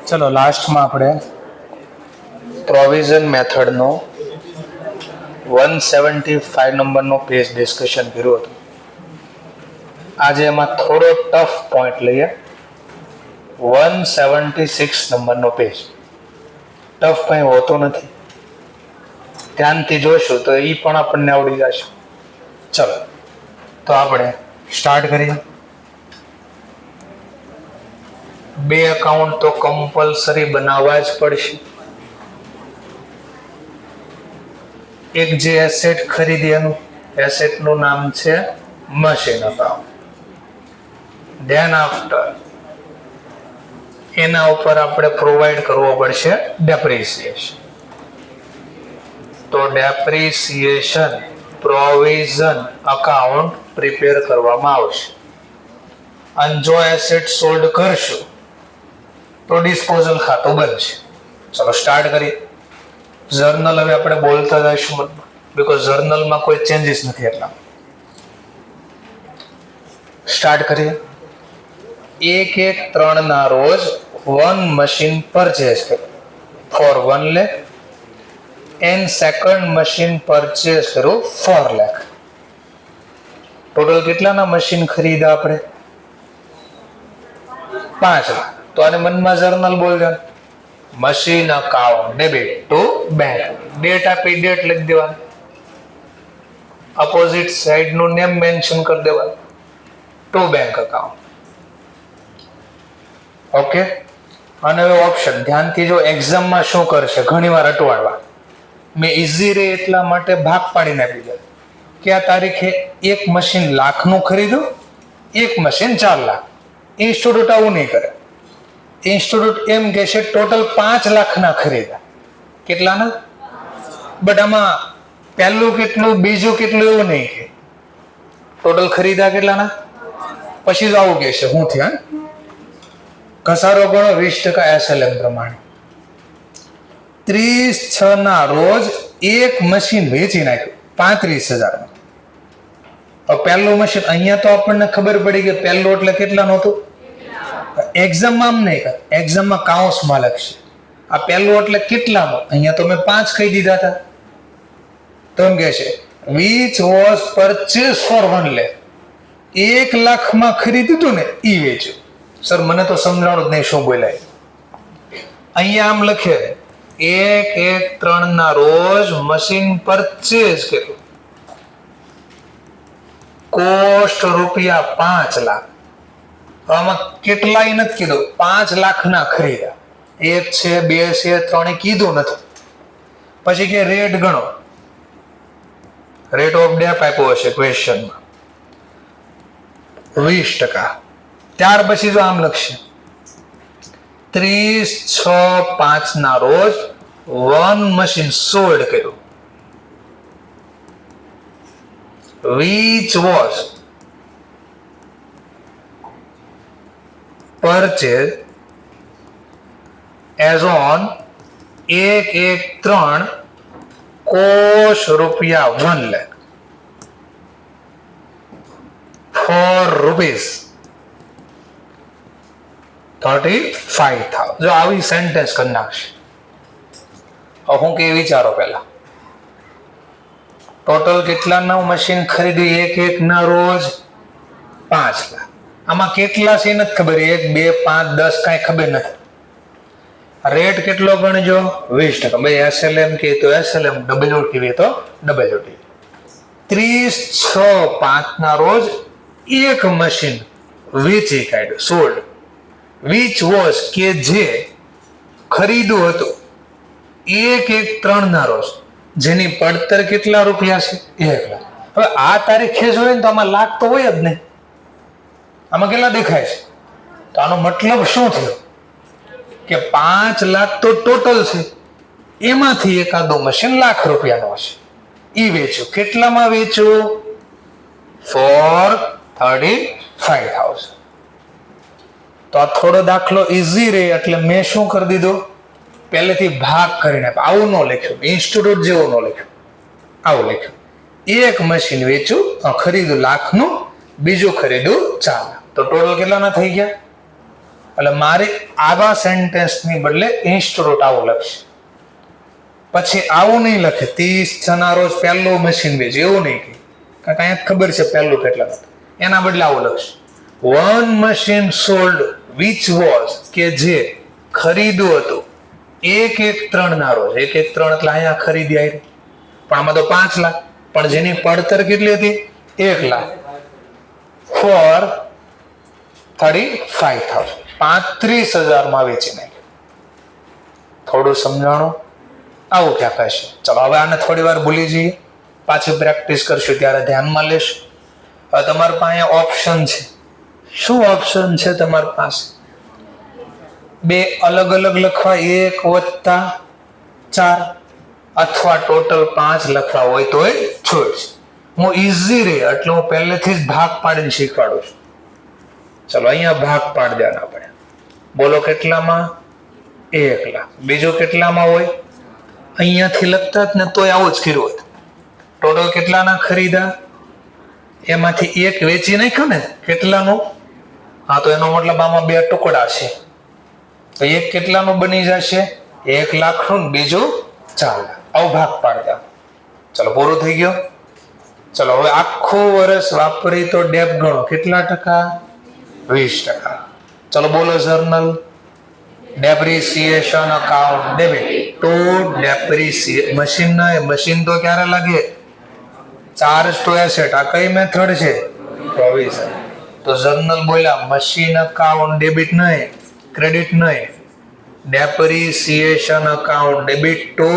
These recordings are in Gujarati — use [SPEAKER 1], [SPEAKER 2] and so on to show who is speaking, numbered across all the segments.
[SPEAKER 1] ચલો લાસ્ટમાં આપણે પ્રોવિઝન મેથડનો 175 નંબરનો પેજ ડિસ્કશન કર્યું હતું. આજે એમાં થોડો ટફ પોઈન્ટ લઈએ. 176 નંબરનો પેજ ટફ કંઈ હોતો નથી. ધ્યાનથી જોઈશું તો એ પણ આપણને આવડી જશે. ચલો તો આપણે સ્ટાર્ટ કરીએ. બે એકાઉન્ટ તો કમ્પલસરી બનાવવા જ પડશે. એક જે એસેટ ખરીદી એનું એસેટનું નામ છે મશીન અકાઉન્ટ. ધેન આફ્ટર એના ઉપર આપણે પ્રોવાઈડ કરવો પડશે ડેપ્રિસિએશન. તો ડેપ્રિસિએશન પ્રોવિઝન અકાઉન્ટ પ્રિપેર કરવામાં આવશે. અને જો એસેટ સોલ્ડ કરશું તો ડિસ્પોઝલ ખાતું બનશે. ચલો સ્ટાર્ટ કરીએ. જર્નલ હવે આપણે બોલતા જઈશું મતલબ બીકોઝ જર્નલમાં કોઈ ચેન્જીસ નથી એટલા. સ્ટાર્ટ કરીએ. 1/1/3 ના રોજ વન મશીન પરચેસ કર્યું for 1 lakh and second machine purchase કર્યું 4 લાખ. ટોટલ કેટલાના મશીન ખરીદ્યા આપણે? 5 લાખ. તો આને મનમાં જર્નલ બોલજો. Machine account debit to bank. Date આપી ડેટ લખી દેવાની. અપોઝિટ સાઈડ નું નેમ મેન્શન કરી દેવાનું ટુ બેંક અકાઉન્ટ. ઓકે. અને હવે ઓપ્શન ધ્યાનથી જો એક્ઝામમાં શું કરશે ઘણી વાર અટવાડવા. મેં ઇઝી રહે એટલા માટે ભાગ પાડીને આપી દે કે આ તારીખે એક મશીન લાખનું ખરીદ્યું, એક મશીન 4 લાખ. ઇન્સ્ટિટ્યૂટ આવું નહીં કરે. ઇન્સ્ટિટ્યૂટ એમ કહેશે ટોટલ 5 લાખના ખરીદ્યા. કેટલાના? બટ આમાં પહેલું કેટલું બીજું કેટલું એવું નહીં કે ટોટલ ખરીદ્યા કેટલાના. પછી જ આવું કહેશે હું થયા ઘસારો ગણો 20% SLM પ્રમાણે. 30/6 ના રોજ એક મશીન વેચી નાખ્યું 35,000. પહેલું મશીન અહીંયા તો આપણને ખબર પડી કે પહેલું એટલે કેટલાનું હતું. એક્ઝામમાં આમ નહીં કર, એક્ઝામમાં કાઉન્સમાં લખશે આ પહેલું એટલે કેટલાનું. અહીંયા તો મેં 5 કહી દીધા હતા. તો એમ કહે છે which was purchase for 1 lakh. 1 લાખમાં ખરીદ્યું હતું ને એ વેચ્યું. સર મને તો સમજાણું જ નહીં શું બોલાય. અહીંયા આમ લખે 1/1/3 ના રોજ મશીન પરચેસ કર્યું. કોસ્ટ રૂપિયા 5 લાખ. આમાં કેટલાય નથી કીધું. 5 લાખના ખરીદ્યા. 1 છે 2 છે 3 કીધું નથી. પછી કે રેટ ગણો. રેટ ઓફ ડેપ આપ્યો હશે ક્વેશ્ચનમાં 20%. ત્યાર પછી જો આમ લખશે 30/6/5 ના રોજ વન મશીન સોલ્ડ કર્યું which was purchased as on 1/1/3 કોષ રૂપિયા 1 લાખ for rupees 35,000. જો આવી સેન્ટેન્સ કરી નાખશે. હું કે વિચારો પહેલા ટોટલ કેટલાનું મશીન ખરીદ્યું 1/1 ના રોજ 5 લાખ. આમાં કેટલા છે નથી ખબર. 1 2 5 10 કાંઈ ખબર નથી. રેટ કેટલો ગણજો 20%. ભાઈ SLM કે તો SLM, WTV તો WTV. 30/6/5 ના રોજ એક મશીન વેચી કાઢ્યું સોલ્ડ. વિચ વોઝ કે જે ખરીદ્યું હતું 1/1/3 ના રોજ જેની પડતર કેટલા રૂપિયા છે 1 લાખ. હવે આ તારીખે જોઈએ ને તો આમાં લાખ તો હોય જ નહીં. આમાં કેટલા દેખાય છે? તો આનો મતલબ શું થયો કે 5 લાખ તો ટોટલ છે. એમાંથી એકાદો મશીન લાખ રૂપિયાનો હશે. એ વેચ્યું. કેટલામાં વેચ્યું? for 35,000. તો આ થોડો દાખલો ઈઝી રહે એટલે મેં શું કરી દીધું પહેલેથી ભાગ કરીને. આવું ન લખ્યું, ઇન્સ્ટિટ્યૂટ જેવું ન લખ્યું, આવું લખ્યું. એક મશીન વેચ્યું ખરીદ્યું લાખનું, બીજું ખરીદ્યું 4 લાખ. તો ટોટલ કેટલાના થઈ ગયા? એટલે મારે આવા સેન્ટેન્સની બદલે ઇન્સ્ટિટ્યૂટ આવું લખશે. પછી આવું નહીં લખે 30 જણા રોજ પહેલું મશીન વેચ, એવું નહીં કહે, કારણ કે અહીંયા ખબર છે પહેલું કેટલા, એના બદલે આવું લખશે one machine sold which was, કે જે ખરીદ્યું હતું 1-1-3 ના રોજ. 1-1-3 એટલે અહીંયા ખરીદી આવી, પણ આમાં તો 5 લાખ, પણ જેની પડતર કેટલી હતી 1 લાખ ફોર 35,000, 35,000 વેચી નાખ્યું. થોડું સમજાણું આવું ક્યાં કહેશે. ચલો હવે આને થોડી વાર ભૂલી જઈએ, પાછી પ્રેક્ટિસ કરશું ત્યારે ધ્યાનમાં લેશું. હવે તમારી પાસે ઓપ્શન છે. શું ઓપ્શન છે તમારી પાસે? બે અલગ અલગ લખવા, 1+4, અથવા ટોટલ 5 લખવા હોય તો ચોઈસ. હું ઈઝી રહે એટલે હું પહેલેથી જ ભાગ પાડીને શીખવાડું છું. ચલો અહીંયા ભાગ પાડી દેવાના પડે. બોલો કેટલામાં? 1 લાખ. બીજું કેટલામાં હોય? અહીંયાથી લખતા જ ને તોય આવું જ કર્યું હોત. ટોટલ કેટલાના ખરીદા? એમાંથી 1 વેચી નાખ્યો ને, કેટલાનું? હા, તો એનો મતલબ આમાં 2 ટુકડા છે, તો 1 કેટલાનું બની જશે? 1 લાખનું, બીજું 4 લાખ. આવો ભાગ પાડતા. ચલો પૂરું થઈ ગયો. ચલો હવે આખું વર્ષ વાપરી તો ડેપ ગણો, કેટલા ટકા? 20%. ચલો બોલો journal. Depreciation account debit to depreciate. Machine તો ક્યારે લાગે? Charge to asset. આ કઈ મેથડ છે? પ્રોવિઝન. તો જર્નલ બોલ્યા મશીન અકાઉન્ટ ડેબિટ નહીં, ક્રેડિટ નહીં, depreciation account debit to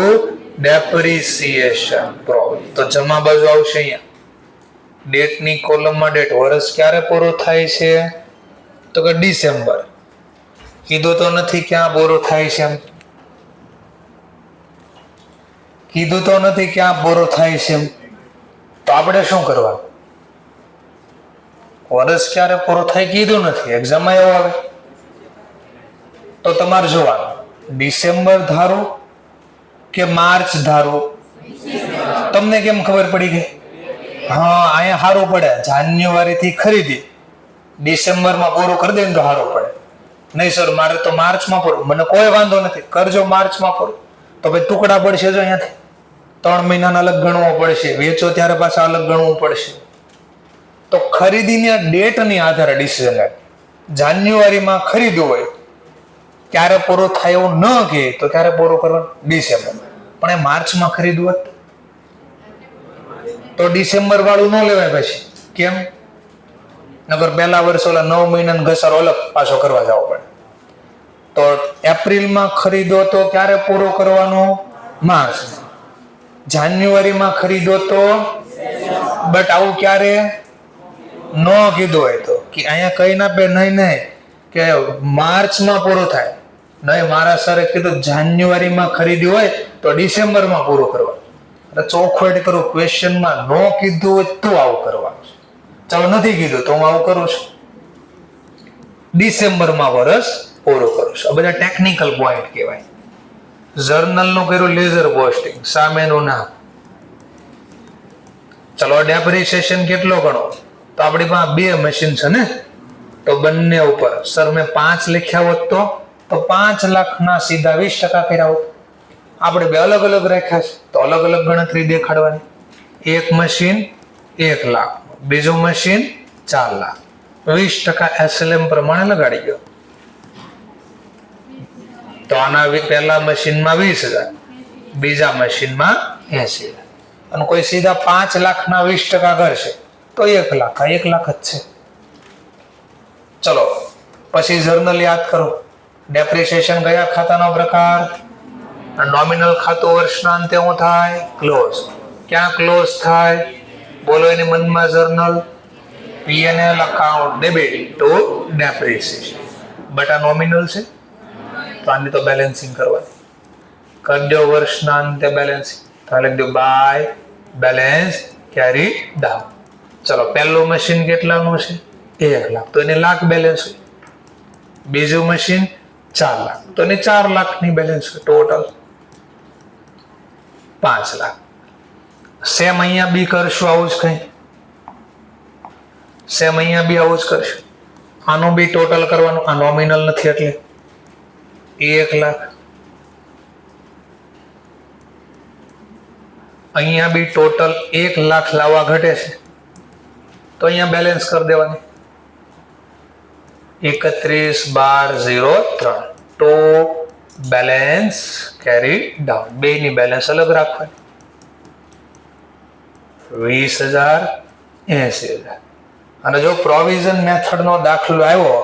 [SPEAKER 1] depreciation provision. તો જમા બાજુ આવશે અહીંયા ડેટની કોલમમાં ડેટ. વર્ષ ક્યારે પૂરું થાય છે? તો કે ડિસેમ્બર. કીધું તો નથી ક્યાં પૂરું થાય છે એમ, કીધું તો નથી ક્યાં પૂરું થાય છે એમ. તો આપણે શું કરવાનું? વર્ષ ક્યારે પૂરું થાય કીધું નથી, એક્ઝામમાં એવું આવે તો તમારે જોવાનું ડિસેમ્બર ધારો કે માર્ચ ધારો. તમને કેમ ખબર પડી ગઈ? હા, અહીંયા સારું પડે. જાન્યુઆરી થી ખરીદી ડિસેમ્બરમાં પૂરું કરી દે ને તો સારું પડે. નહીં સર મારે તો માર્ચમાં પૂરું. મને કોઈ વાંધો નથી, કરજો માર્ચમાં પૂરું. તો ભાઈ ટુકડા પડશે જો અહીંયાથી 3 મહિનાના અલગ ગણવો પડશે, વેચો ત્યારે પાછા અલગ ગણવું પડશે. તો ખરીદીની ડેટની આધારે ડિસિઝન લે. જાન્યુઆરીમાં ખરીદવું હોય ક્યારે પૂરું થાય એવું ન કહે તો ક્યારે પૂરું કરવાનું? ડિસેમ્બર. પણ એ માર્ચમાં ખરીદવું હોત તો ડિસેમ્બર વાળું ન લેવાય પછી. કેમ? નગર પહેલા વર્ષ ઓલા 9 મહિનાનો ઘસારો અલગ પાછો કરવા જવો પડે. તો એપ્રિલમાં ખરીદો તો ક્યારે પૂરો કરવાનો? માર્ચમાં. જાન્યુઆરીમાં ખરીદો તો, બટ આવું ક્યારે ન કીધું હોય તો કે અહીંયા કઈ ના પે નહીં કે માર્ચમાં પૂરો થાય. નહીં, મારા સરે કીધું જાન્યુઆરીમાં ખરીદી હોય તો ડિસેમ્બરમાં પૂરું કરવાનું. એટલે ચોખવટ કરું, ક્વેશ્ચનમાં ન કીધું હોય તો આવું કરવાનું. ચાલો નથી કીધું તો હું આવું કરું છું, ડિસેમ્બરમાં વર્ષ પૂરું કરું છું. આ બધા ટેકનિકલ પોઈન્ટ કહેવાય. જર્નલનું કર્યું લેઝર પોસ્ટિંગ, સામેનું નામ. ચલો ડેપ્રિસિએશન કેટલો ગણો? તો આપણી પાસે 2 મશીન છે ને, તો બંને ઉપર સર મેં 5 લખ્યા હોત તો 5 લાખના સીધા 20% કર્યા હોત. આપણે 2 અલગ અલગ રાખ્યા છે તો અલગ અલગ ગણતરી દેખાડવાની. 1 મશીન 1 લાખ, બીજું મશીન 4 લાખ. 20% SLM પ્રમાણે લગાડી ગયો. તો આના પહેલા મશીનમાં 20,000, બીજા મશીનમાં 80,000. અને કોઈ સીધા 5 લાખના 20% કરશે તો 1 લાખ. આ 1 લાખ જ છે. ચલો પછી જર્નલ યાદ કરો. ડેપ્રિસિએશન કયા ખાતાનો પ્રકાર? નોમિનલ ખાતું વર્ષના અંતે શું થાય? ક્લોઝ. ક્યાં ક્લોઝ થાય? બોલો એની મનમાં journal. P&L account debit to depreciation. But આ નોમિનલ છે તો આની તો બેલેન્સિંગ કરવાની. કરી દો વર્ષના અંતે બેલેન્સિંગ. તો લખી દો બાય બેલેન્સ કેરી ડાઉન. ચલો પહેલું મશીન કેટલાનું છે? 1 લાખ, તો એને લાખ બેલેન્સ હોય. બીજું મશીન 4 લાખ, તો એને 4 લાખની બેલેન્સ હોય. ટોટલ 5 લાખ. સેમ અહીંયા બી કરશું આવું જ કઈ. સેમ અહીંયા બી આવું જ કરશું. આનું બી ટોટલ કરવાનું, આ નોમિનલ નથી એટલે 1 લાખ. અહીંયા બી ટોટલ 1 લાખ લાવવા ઘટે છે તો અહીંયા બેલેન્સ કરી દેવાની 31/12/03. તો બેલેન્સ કેરી ડાઉન, બે ની બેલેન્સ અલગ રાખવાની 20,000 80,000. અને જો પ્રોવિઝન મેથડ નો દાખલો આવ્યો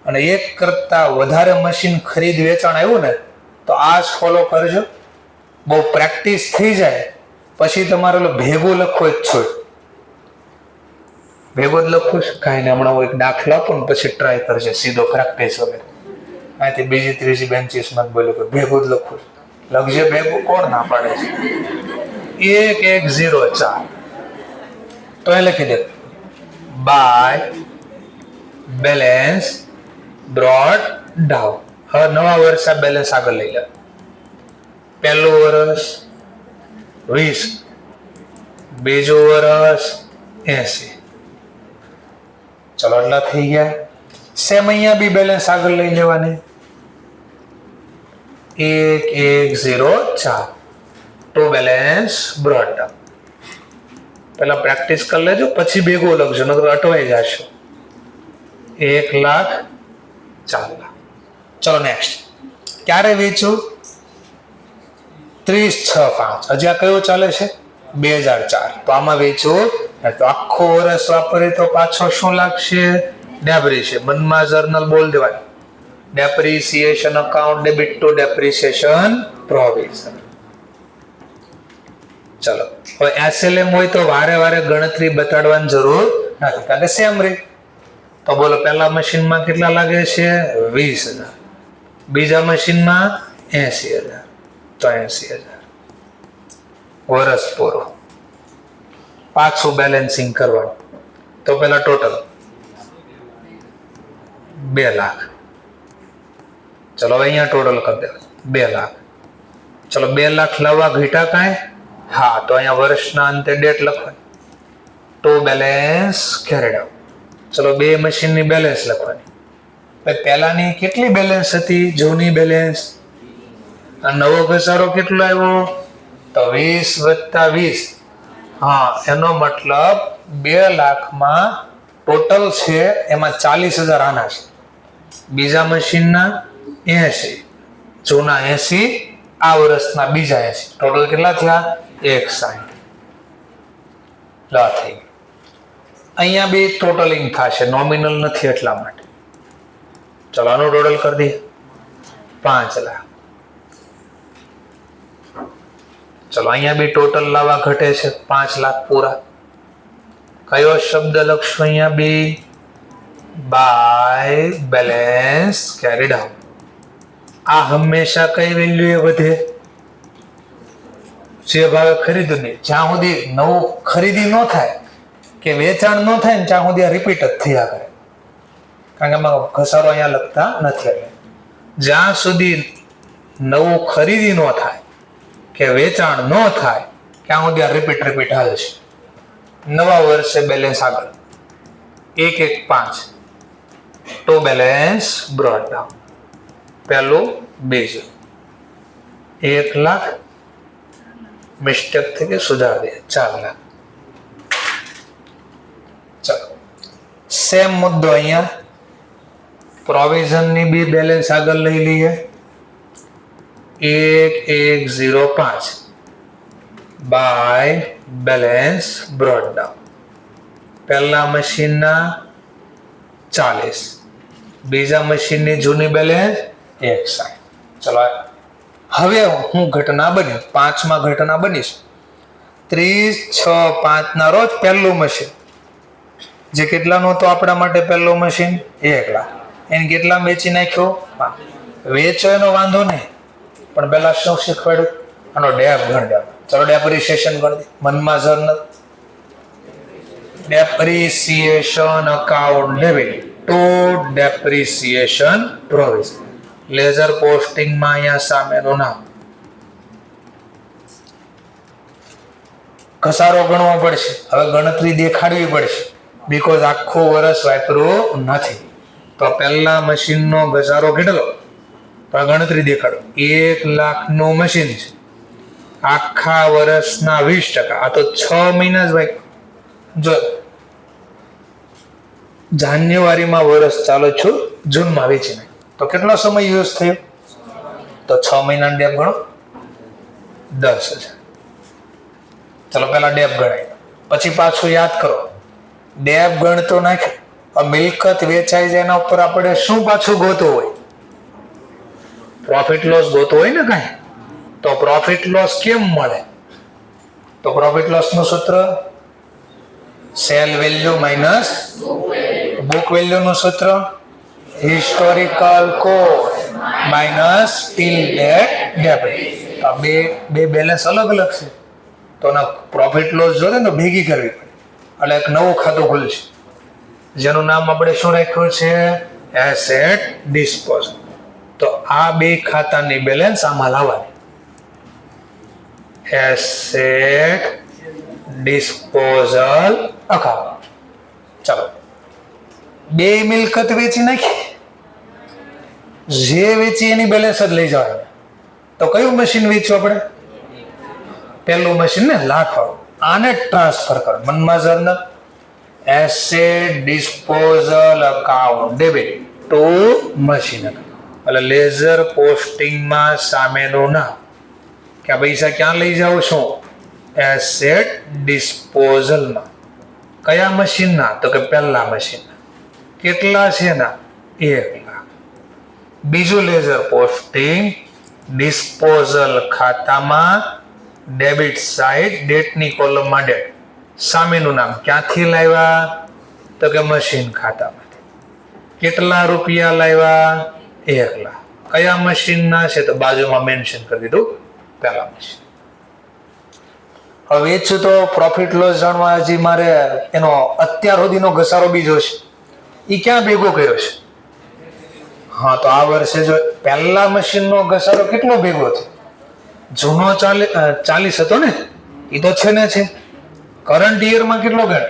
[SPEAKER 1] અને એક કરતા વધારે મશીન ખરીદ વેચાણ આવ્યું ને તો આ જ ફોલો કરજો. બહુ પ્રેક્ટિસ થઈ જાય પછી તમારે ભેગું લખવું જ છો. ભેગું જ લખવું છે કાંઈ ને, હમણાં હું એક દાખલો આપું ને પછી ટ્રાય કરજે સીધો પ્રેક્ટિસ વગર. અહીંથી બીજી ત્રીજી બેન્ચીસમાં બોલ્યું કે ભેગું જ લખવું છે. લખજે ભેગું, કોણ ના પાડે છે. 1104 તો એ લખી દે બાય બેલેન્સ બ્રોડ ડાઉન. હવે નવા વર્ષ આ બેલેન્સ આગળ લઈ લે. પહેલું વર્ષ 20, બીજું વર્ષ 80. ચલો એટલા થઈ ગયા. સેમ અહીંયા બી બેલેન્સ આગળ લઈ લેવાની 1104 ટુ બેલેન્સ બ્રોડ ડાઉન. પેલા પ્રેક્ટિસ કરી લેજો પછી ભેગું લખજો નકર અટવાઈ જશો. 1,04,00,000. ચલો નેક્સ્ટ. ક્યારે વેચું? 30/6/5. હજી આ કયું ચાલે છે? 2004. તો આમાં વેચું તો આખો વર્ષ વાપરે તો પાછો શું લાગશે? ડેપ્રિસિએશન. મનમાં જર્નલ બોલ દેવાની. Depreciation account debit to depreciation provision. ચલો હવે એસએલએમ હોય તો વારે વારે ગણતરી બતાડવાની જરૂર નથી કારણ કે સેમ રે. તો બોલો પહેલા મશીનમાં કેટલા લાગે છે? 20,000. બીજા મશીનમાં 80,000. તો 80,000 વર્ષ પૂરું. પાછું બેલેન્સિંગ કરવાનું. તો પેલા ટોટલ 2 લાખ. ચલો હવે અહીંયા ટોટલ કરી દેવાનું 2 લાખ. ચલો 2 લાખ લાવવા ઘટા કાંઈ? હા, તો અહીંયા વર્ષના અંતે ડેટ લખવાની. To balance carried out. ચલો બે મશીનની બેલેન્સ લખવાની. પહેલાની કેટલી બેલેન્સ હતી? જૂની બેલેન્સ. નવો ઘસારો કેટલો આવ્યો? તો 20 + 20. હા, એનો મતલબ 2 લાખમાં ટોટલ છે એમાં 40,000 આના છે. બીજા મશીનના 80, જૂના 80, આ વર્ષના બીજા 80. ટોટલ કેટલા થયા? 160. લા થઈ ગયું. અહીંયા બી ટોટલિંગ થશે, નોમિનલ નથી એટલા માટે. ચલો આનું ટોટલ કરી દઈએ 5 લાખ. ચલો અહીંયા બી ટોટલ લાવવા ઘટે છે 5 લાખ પૂરા. કયો શબ્દ લખશું અહીંયા બી? By balance carried out. આ હંમેશા કઈ વેલ્યુ એ વધે? જે ભાવે ખરીદ્યું નહીં. જ્યાં સુધી નવું ખરીદી ન થાય કે વેચાણ ન થાય ને ત્યાં સુધી આ રિપીટ જ થયા કરે. કારણ કે એમાં ઘસારો અહીંયા લખતા નથી. એટલે જ્યાં સુધી નવું ખરીદી ન થાય કે વેચાણ ન થાય ત્યાં સુધી આ રિપીટ હાલે છે. નવા વર્ષે બેલેન્સ આગળ 1,1,5 ટુ બેલેન્સ બ્રોડ ડાઉન. પહેલું બીજું 1 લાખ. મિસ્ટેક થઈ ગઈ, સુધારી દે 4 લાખ. ચલો સેમ મુદ્દો અહીંયા પ્રોવિઝનની બી બેલેન્સ આગળ લઈ લઈએ 1,1,05 બાય બેલેન્સ બ્રોડ ડાઉન. પહેલા મશીનના 40, બીજા મશીનની જૂની બેલેન્સ 160. ચલો હવે હું ઘટના બની 5માં ઘટના બનીશ 30/6/5 ના રોજ પહેલું મશીન જે કેટલાનું હતું આપણા માટે? પહેલું મશીન 1 લાખ. એને કેટલા વેચી નાખ્યો? વેચો એનો વાંધો નહીં, પણ પેલા શું શીખવાડ્યું? આનો ડેપ ગણ દે. ચલો ડેપ્રિસિએશન ગણ દે. મનમાં journal depreciation account debit to depreciation provision. Ledger પોસ્ટિંગમાં અહીંયા સામેનું નામ. ઘસારો ગણવો પડશે. હવે ગણતરી દેખાડવી પડશે બીકોઝ આખું વર્ષ વાપર્યું નથી. તો પહેલા મશીનનો ઘસારો કેટલો? તો ગણતરી દેખાડો. 1 લાખનું મશીન છે, આખા વર્ષના 20%. આ તો 6 મહિના જ ભાઈ. જો જાન્યુઆરીમાં વર્ષ ચાલુ છું, જૂનમાં વેચીને, તો કેટલો સમય યુઝ થયો? તો 6 મહિનાનો ડેપ ગણો, 10,000. ચલો પહેલા ડેપ ગણાય, પછી પાછું યાદ કરો. ડેપ ગણતો નાખે, મિલકત વેચાઈ જાય એના ઉપર આપણે શું પાછું ગોતવું હોય? પ્રોફિટ લોસ ગોતવું હોય ને કાંઈ. તો પ્રોફિટ લોસ કેમ મળે? તો પ્રોફિટ લોસ નું સૂત્ર sale value minus book value નું સૂત્ર historical cost minus till date debit. આ બે બેલેન્સ અલગ અલગ છે, તો ના પ્રોફિટ લોસ જોડે ને ભેગી કરવી પડે એટલે એક નવું ખાતું ખુલશે, જેનું નામ આપણે શું રાખ્યું છે? Asset disposal. તો આ બે ખાતાની બેલેન્સ આમાં લાવવાની. Asset disposal account. ચાલો બે મિલકત વેચી નાખી, જે વેચી એની બેલેન્સ જ લઈ જવાની. તો કયું મશીન વેચ્યું આપણે? પહેલું મશીન ને, લાખવાળું. આને ટ્રાન્સફર કરો મનમાં journal asset disposal account debit two machine એટલે લેઝર પોસ્ટિંગમાં સામેનું નામ કે આ પૈસા ક્યાં લઈ જાવ છું? એસેટ ડિસ્પોઝલમાં. કયા મશીનના? તો કે પહેલા મશીનના. કેટલા છે ના? 1 લાખ. બીજું લેઝર પોસ્ટિંગ ડિસ્પોઝલ ખાતામાં ડેબિટ સાઇડ ડેટની કોલમમાં ડેટ, સામેનું નામ ક્યાંથી લાવ્યા? તો કે મશીન ખાતામાંથી. કેટલા રૂપિયા લાવ્યા? 1 લાખ. કયા મશીનના છે? તો બાજુમાં મેન્શન કરી દીધું, પહેલા મશીન. હવે વેચું તો પ્રોફિટ લોસ જાણવા હજી મારે એનો અત્યાર સુધીનો ઘસારો બીજો છે, એ ક્યાં ભેગો કર્યો છે? હા, તો આ વર્ષે જો પહેલા મશીનનો ઘસારો કેટલો ભેગો થયો? જૂનો 40 હતો ને, એ તો છે ને છે. કરંટ યરમાં કેટલો ગણ?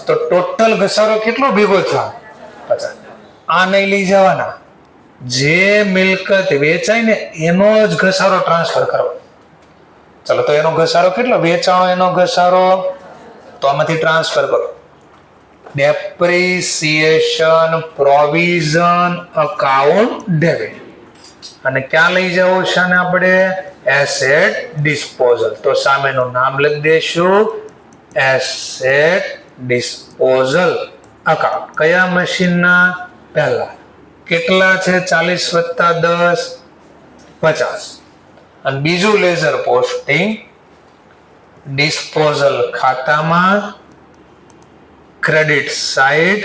[SPEAKER 1] તો ટોટલ ઘસારો કેટલો ભેગો થયો? 50. આ નહીં લઈ જવાના, જે મિલકત વેચાય ને એનો જ ઘસારો ટ્રાન્સફર કરવો. ચલો તો એનો ઘસારો કેટલો? વેચાણો એનો ઘસારો, તો આમાંથી ટ્રાન્સફર કરો. Depreciation provision account debit. અને ક્યાં લઈ જવું છે ને આપણે? Asset disposal. તો સામેનું નામ લખી દઈશું એસેટ ડિસ્પોઝલ અકાઉન્ટ. કયા મશીનના? પહેલા. કેટલા છે? 40 વત્તા 10 50. અને બીજું લેઝર પોસ્ટિંગ ડિસ્પોઝલ ખાતામાં ક્રેડિટ સાઇડ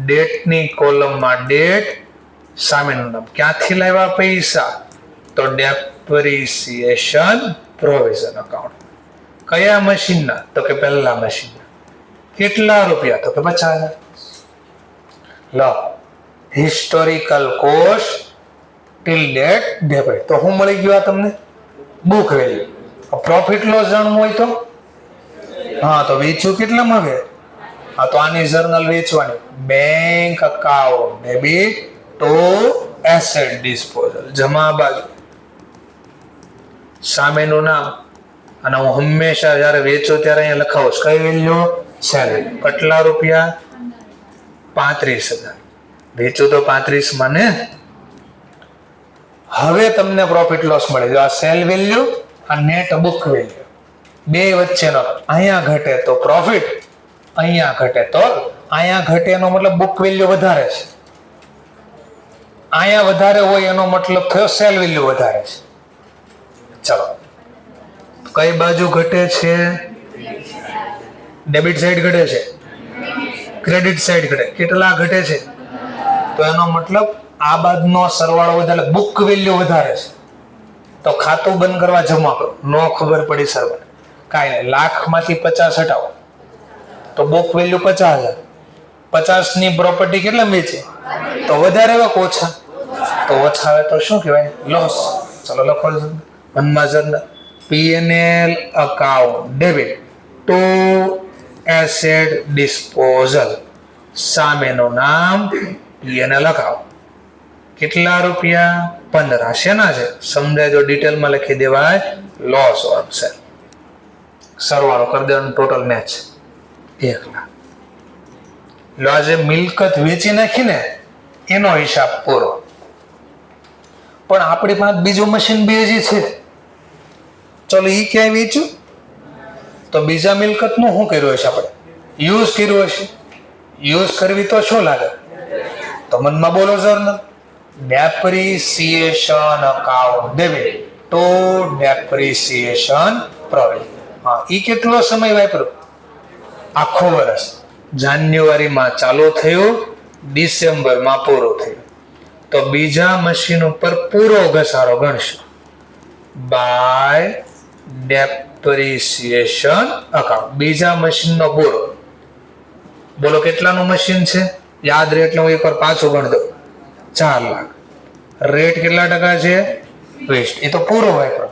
[SPEAKER 1] ડેટની કોલમમાં ડેટ, સામેનું નામ ક્યાંથી લાવ્યા પૈસા? તો ડેપ્રિસિએશન પ્રોવિઝન અકાઉન્ટ. કયા મશીનના? તો કે પહેલા મશીનના. કેટલા રૂપિયા? તો કે 50,000. લો historical cost till date debit. તો શું મળી ગયું આ તમને? Book value. પ્રોફિટ લોસ જાણવું હોય તો હા, તો વેચ્યું કેટલામાં આવે? હા, તો આની જર્નલ વેચવાની. Bank account debit to asset disposal, જમા બાજુ, સામેનું નામ. અને હું હંમેશા જ્યારે વેચું ત્યારે અહીંયા લખાવું કઈ વેલ્યુ? સેલ. કેટલા રૂપિયા? 35,000. વેચું તો 35 ને. હવે તમને પ્રોફિટ લોસ મળે. જો આ સેલ વેલ્યુ આ નેટ બુક વેલ્યુ બે વચ્ચેનો અહીંયા ઘટે તો પ્રોફિટ, અહીંયા ઘટે તો અહીંયા ઘટે એનો મતલબ બુક વેલ્યુ વધારે છે, અહીંયા વધારે હોય એનો મતલબ થયો સેલ વેલ્યુ વધારે છે. ચલો કઈ બાજુ ઘટે છે? ડેબિટ સાઈડ ઘટે છે, ક્રેડિટ સાઈડ ઘટે. કેટલા ઘટે છે? તો એનો મતલબ આ બાજુનો સરવાળો વધારે, બુક વેલ્યુ વધારે છે. તો ખાતું બંધ કરવા જમા કરો. નો ખબર પડી સરવાળો કાંઈ નહીં. લાખમાંથી 50 હટાવો તો બુક વેલ્યુ 50,000. 50 ની પ્રોપર્ટી કેટલા વેચે? તો વધારે આવે કે ઓછા? તો ઓછા આવે તો શું કહેવાય? લોસ. ચલો લખો મનમાં P&L account debit to asset disposal, સામેનું નામ એને લખાવો. કેટલા રૂપિયા? 15. શેના છે સમજાય તો ડિટેલમાં લખી દેવાય. Loss on cell. સરવાળો કરી દેવાનો. Total match 1 lakh. લો આજે મિલકત વેચી નાખીને એનો હિસાબ પૂરો. પણ આપણી પાસે બીજું મશીન બે હજી છે. ચલો એ ક્યાંય વેચ્યું તો બીજા મિલકતનું શું કર્યું હશે? આપણે યુઝ કર્યું હશે. યુઝ કરવી તો શું લાગે? તો મનમાં બોલો journal. Depreciation account debit to depreciation provision. હા, એ કેટલો સમય વાપર્યો? આખો વર્ષ. જાન્યુઆરીમાં ચાલુ થયું, ડિસેમ્બરમાં પૂરું થયું. તો બીજા મશીન ઉપર પૂરો ઘસારો ગણશું બાય ડેપ્રિસિએશન અકાઉન્ટ. બીજા મશીનનો પૂરો. બોલો કેટલાનું મશીન છે? યાદ રહે એટલે હું એકવાર પાછું ગણ દઉં. 4 લાખ. રેટ કેટલા ટકા છે? 20. એ તો પૂરો વાપરો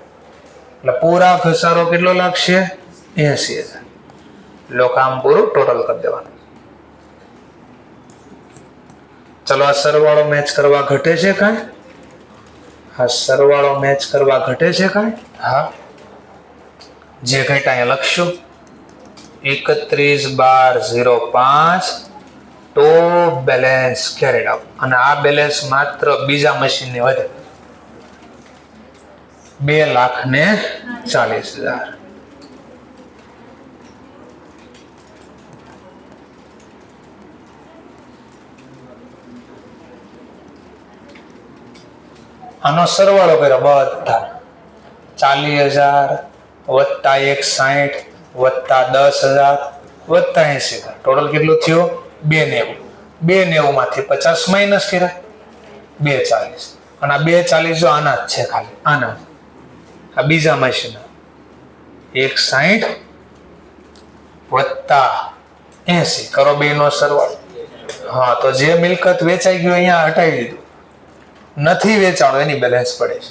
[SPEAKER 1] એટલે પૂરા ઘસારો કેટલો લાગશે? 80,000. લો કામ પૂરું. ટોટલ કરી દેવાનું. ચલો આ સરવાળો મેચ કરવા ઘટે છે કાંઈ? હા, સરવાળો મેચ કરવા ઘટે છે કાંઈ? હા, જે ઘટા અહીંયા લખશું 31/12/05 ટુ બેલેન્સ કેરીડ આઉટ. અને આ બેલેન્સ માત્ર બીજા મશીનની વધે 2,40,000. આનો સરવાળો કર્યો બધા 40,000 વત્તા 160 વત્તા 10,000 વત્તા 80,000. ટોટલ કેટલું થયું? 290. 290 માંથી 50 માઇનસ કર્યા 240. અને આ 240 જો આના જ છે, ખાલી આના. આ બીજા મશીન 160 વત્તા 80 કરો. 2 નો સરવાળો. હા, તો જે મિલકત વેચાઈ ગયું અહીંયા હટાવી દીધું. નથી વેચાણો એની બેલેન્સ પડે છે.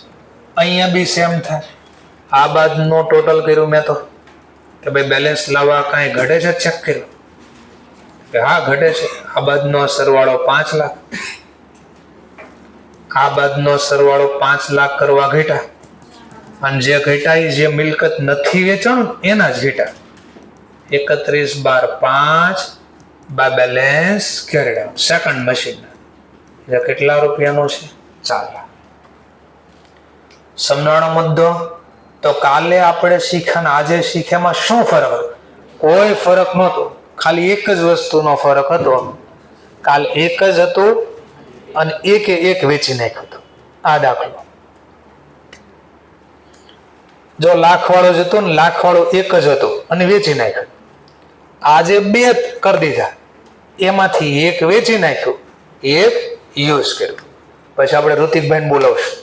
[SPEAKER 1] અહીંયા બી સેમ થાય. આ બાદનો ટોટલ કર્યું મેં તો કે ભાઈ બેલેન્સ લાવવા કાંઈ ઘટે છે? ચેક કર્યું કે હા ઘટે છે. આ બાદનો સરવાળો 5 લાખ. આ બાદનો સરવાળો 5 લાખ કરવા ઘટ્યા. અને જે ઘટાય જે મિલકત નથી વેચાણું એના જ ઘટ્યા. 31/12/5 by balance carried out. Second machine જે કેટલા રૂપિયાનો છે? 4 લાખ. સમજાણો મુદ્દો? તો કાલે આપણે શીખ્યા આજે શીખ્યામાં શું ફરક હતો? કોઈ ફરક નહોતો. ખાલી એક જ વસ્તુનો ફરક હતો. કાલ એક જ હતું અને એકે એક વેચી નાખ્યું હતું. આ દાખલો જો લાખ વાળો જ હતો ને લાખ વાળો એક જ હતો અને વેચી નાખ્યું. આજે 2 કરી દીધા, એમાંથી એક વેચી નાખ્યું, એક યુઝ કર્યું. પછી આપણે ઋતિકભાઈને બોલાવશું.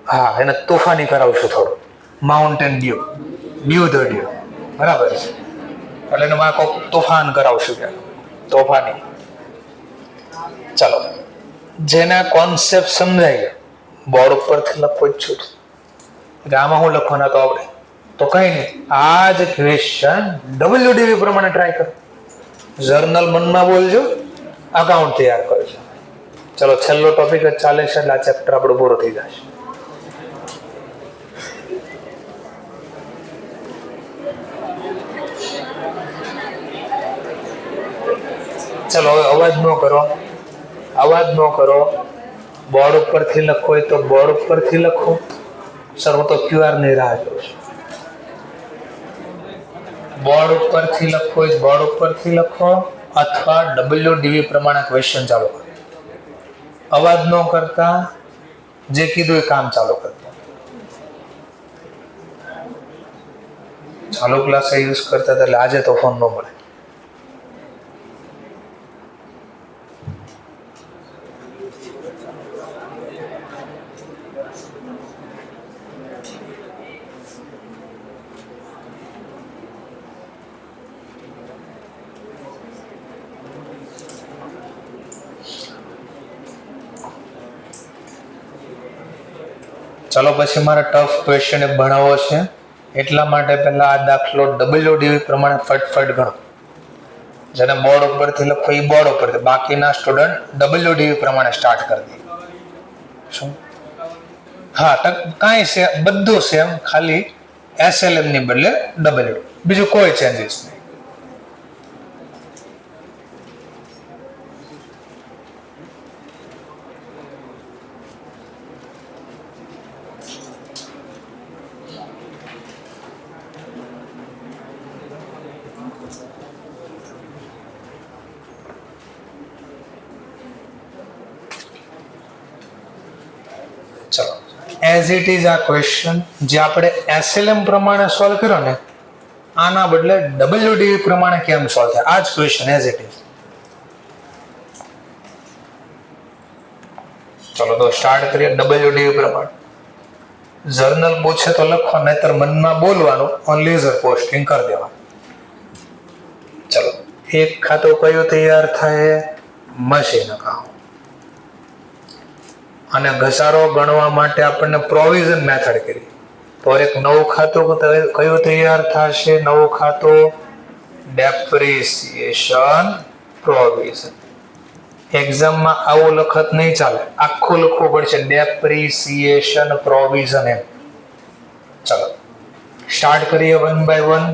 [SPEAKER 1] હા, એને તોફાની કરાવશું થોડું. Mountain Dew, do the Dew. બરાબર છે. એટલે એને કોઈક તોફાન કરાવશું કે તોફાની. ચાલો, જેના કોન્સેપ્ટ સમજાય ગયા બોર્ડ ઉપરથી લખો જ છું કે આમાં હું લખવાના તો આપણે તો કઈ નહીં. આ જ ક્વેશ્ચન WDV પ્રમાણે ટ્રાય કરો. જર્નલ મનમાં બોલજો, અકાઉન્ટ તૈયાર કરજો. ચલો, છેલ્લો ટોપિક જ ચાલે છે એટલે આ ચેપ્ટર આપણું પૂરું થઈ જશે. ચલો, હવે અવાજ ન કરો, અવાજ ન કરો. બોર્ડ ઉપરથી લખો હોય તો બોર્ડ ઉપરથી લખો. સર, હું તો QR ની રાહ જોઉં છું. બોર્ડ ઉપરથી લખો હોય બોર્ડ ઉપરથી લખો અથવા WDV પ્રમાણે ક્વેશ્ચન ચાલુ કરો. અવાજ ન કરતા, જે કીધું એ કામ ચાલુ કરતા. ચાલુ ક્લાસ યુઝ કરતા એટલે આજે તો ફોન ન મળે. ચલો, પછી મારે ટફ ક્વેશ્ચન ભણાવવો છે એટલા માટે પહેલા આ દાખલો WDV પ્રમાણે ફટફટ ગણો. જેને બોર્ડ ઉપરથી લખો એ બોર્ડ ઉપરથી, બાકીના સ્ટુડન્ટ WDV પ્રમાણે સ્ટાર્ટ કરી દે. શું? હા, કાંઈ છે, બધું સેમ, ખાલી SLM ની બદલે W, બીજું કોઈ ચેન્જીસ નહીં. ચલો, એઝ ઇટ ઇઝ આ ક્વેશ્ચન જે આપણે SLM પ્રમાણે સોલ્વ કર્યો ને, આના બદલે WDV પ્રમાણે કેમ સોલ્વ થાય, આ જ ક્વેશ્ચન એઝ ઇટ ઇઝ. ચલો તો સ્ટાર્ટ કરીએ WDV પ્રમાણે. જર્નલ પૂછે તો લખો, નહીતર મનમાં બોલવાનું, ઓન લેઝર પોસ્ટિંગ કરી દેવાનું. ચલો, એક ખાતું કયું તૈયાર થાય? Machine account. અને ઘસારો ગણવા માટે આપણને પ્રોવિઝન મેથડ કરી, તો એક નવું ખાતું કયું તૈયાર થશે? નવું ખાતું ડેપ્રિસિએશન પ્રોવિઝન. એક્ઝામમાં આવું લખત નહીં ચાલે, આખું લખવું પડશે ડેપ્રિસિએશન પ્રોવિઝન એમ. ચલો સ્ટાર્ટ કરીએ 1 by 1.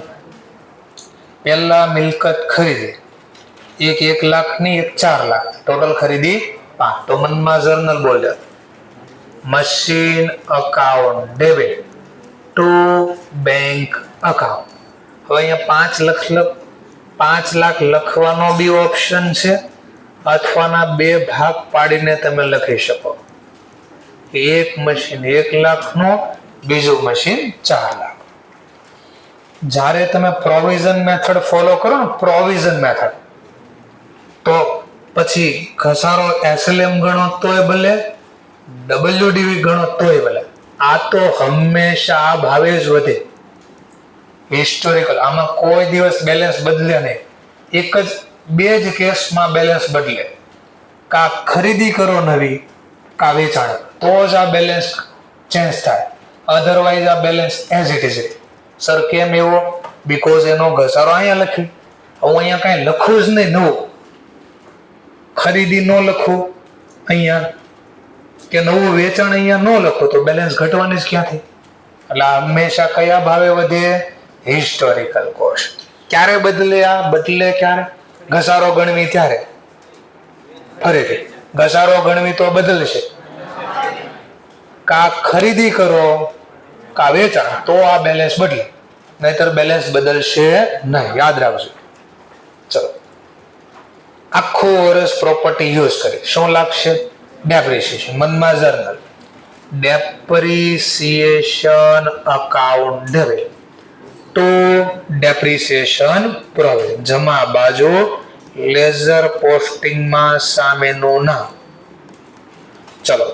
[SPEAKER 1] પહેલા મિલકત ખરીદી, એક 1 લાખની, એક 4 લાખ, ટોટલ ખરીદી 5. તો મનમાં જર્નલ બોલ્યા, machine account debit to bank account. હવે અહીંયા 5 લાખ લખવાનો બી ઓપ્શન છે, અથવાના 2 ભાગ પાડીને તમે લખી શકો. એક મશીન 1 લાખનો, બીજું મશીન 4 લાખ. જ્યારે તમે પ્રોવિઝન મેથડ ફોલો કરો ને, પ્રોવિઝન મેથડ, તો પછી ઘસારો SLM ગણો તોય ભલે, WDV ગણો તોય ભલે, આ તો હંમેશા આ ભાવે જ વધે. હિસ્ટોરિકલ, આમાં કોઈ દિવસ બેલેન્સ બદલે નહીં. એક જ 2 જ કેસમાં બેલેન્સ બદલે, કા ખરીદી કરો નવી, કા વેચાણ, તો જ આ બેલેન્સ ચેન્જ થાય. અધરવાઇઝ આ balance as it is. Sir કેમ એવો? બીકોઝ એનો ઘસારો અહીંયા લખ્યું, હું અહીંયા કાંઈ લખું જ નહીં નવું. ખરીદી ન લખું અહીંયા, કે નવું વેચાણ અહીંયા ન લખો, તો બેલેન્સ ઘટવાની જ ક્યાંથી? એટલે હંમેશા કયા ભાવે વધે? Historical cost. ક્યારે બદલે? આ બદલે ક્યારે? ઘસારો ગણવી ત્યારે. ફરીથી ઘસારો ગણવી તો બદલશે, કા ખરીદી કરો કા વેચાણ, તો આ બેલેન્સ બદલે, નહીતર બેલેન્સ બદલશે નહીં. યાદ રાખજો. ચલો, આખું વર્ષ પ્રોપર્ટી યુઝ કરી, શું લાગશે? ડેપ્રિસિએશન. મનમાં journal, depreciation account debit to depreciation provision. જમા બાજુ લેઝર પોસ્ટિંગમાં સામેનું નામ. ચલો,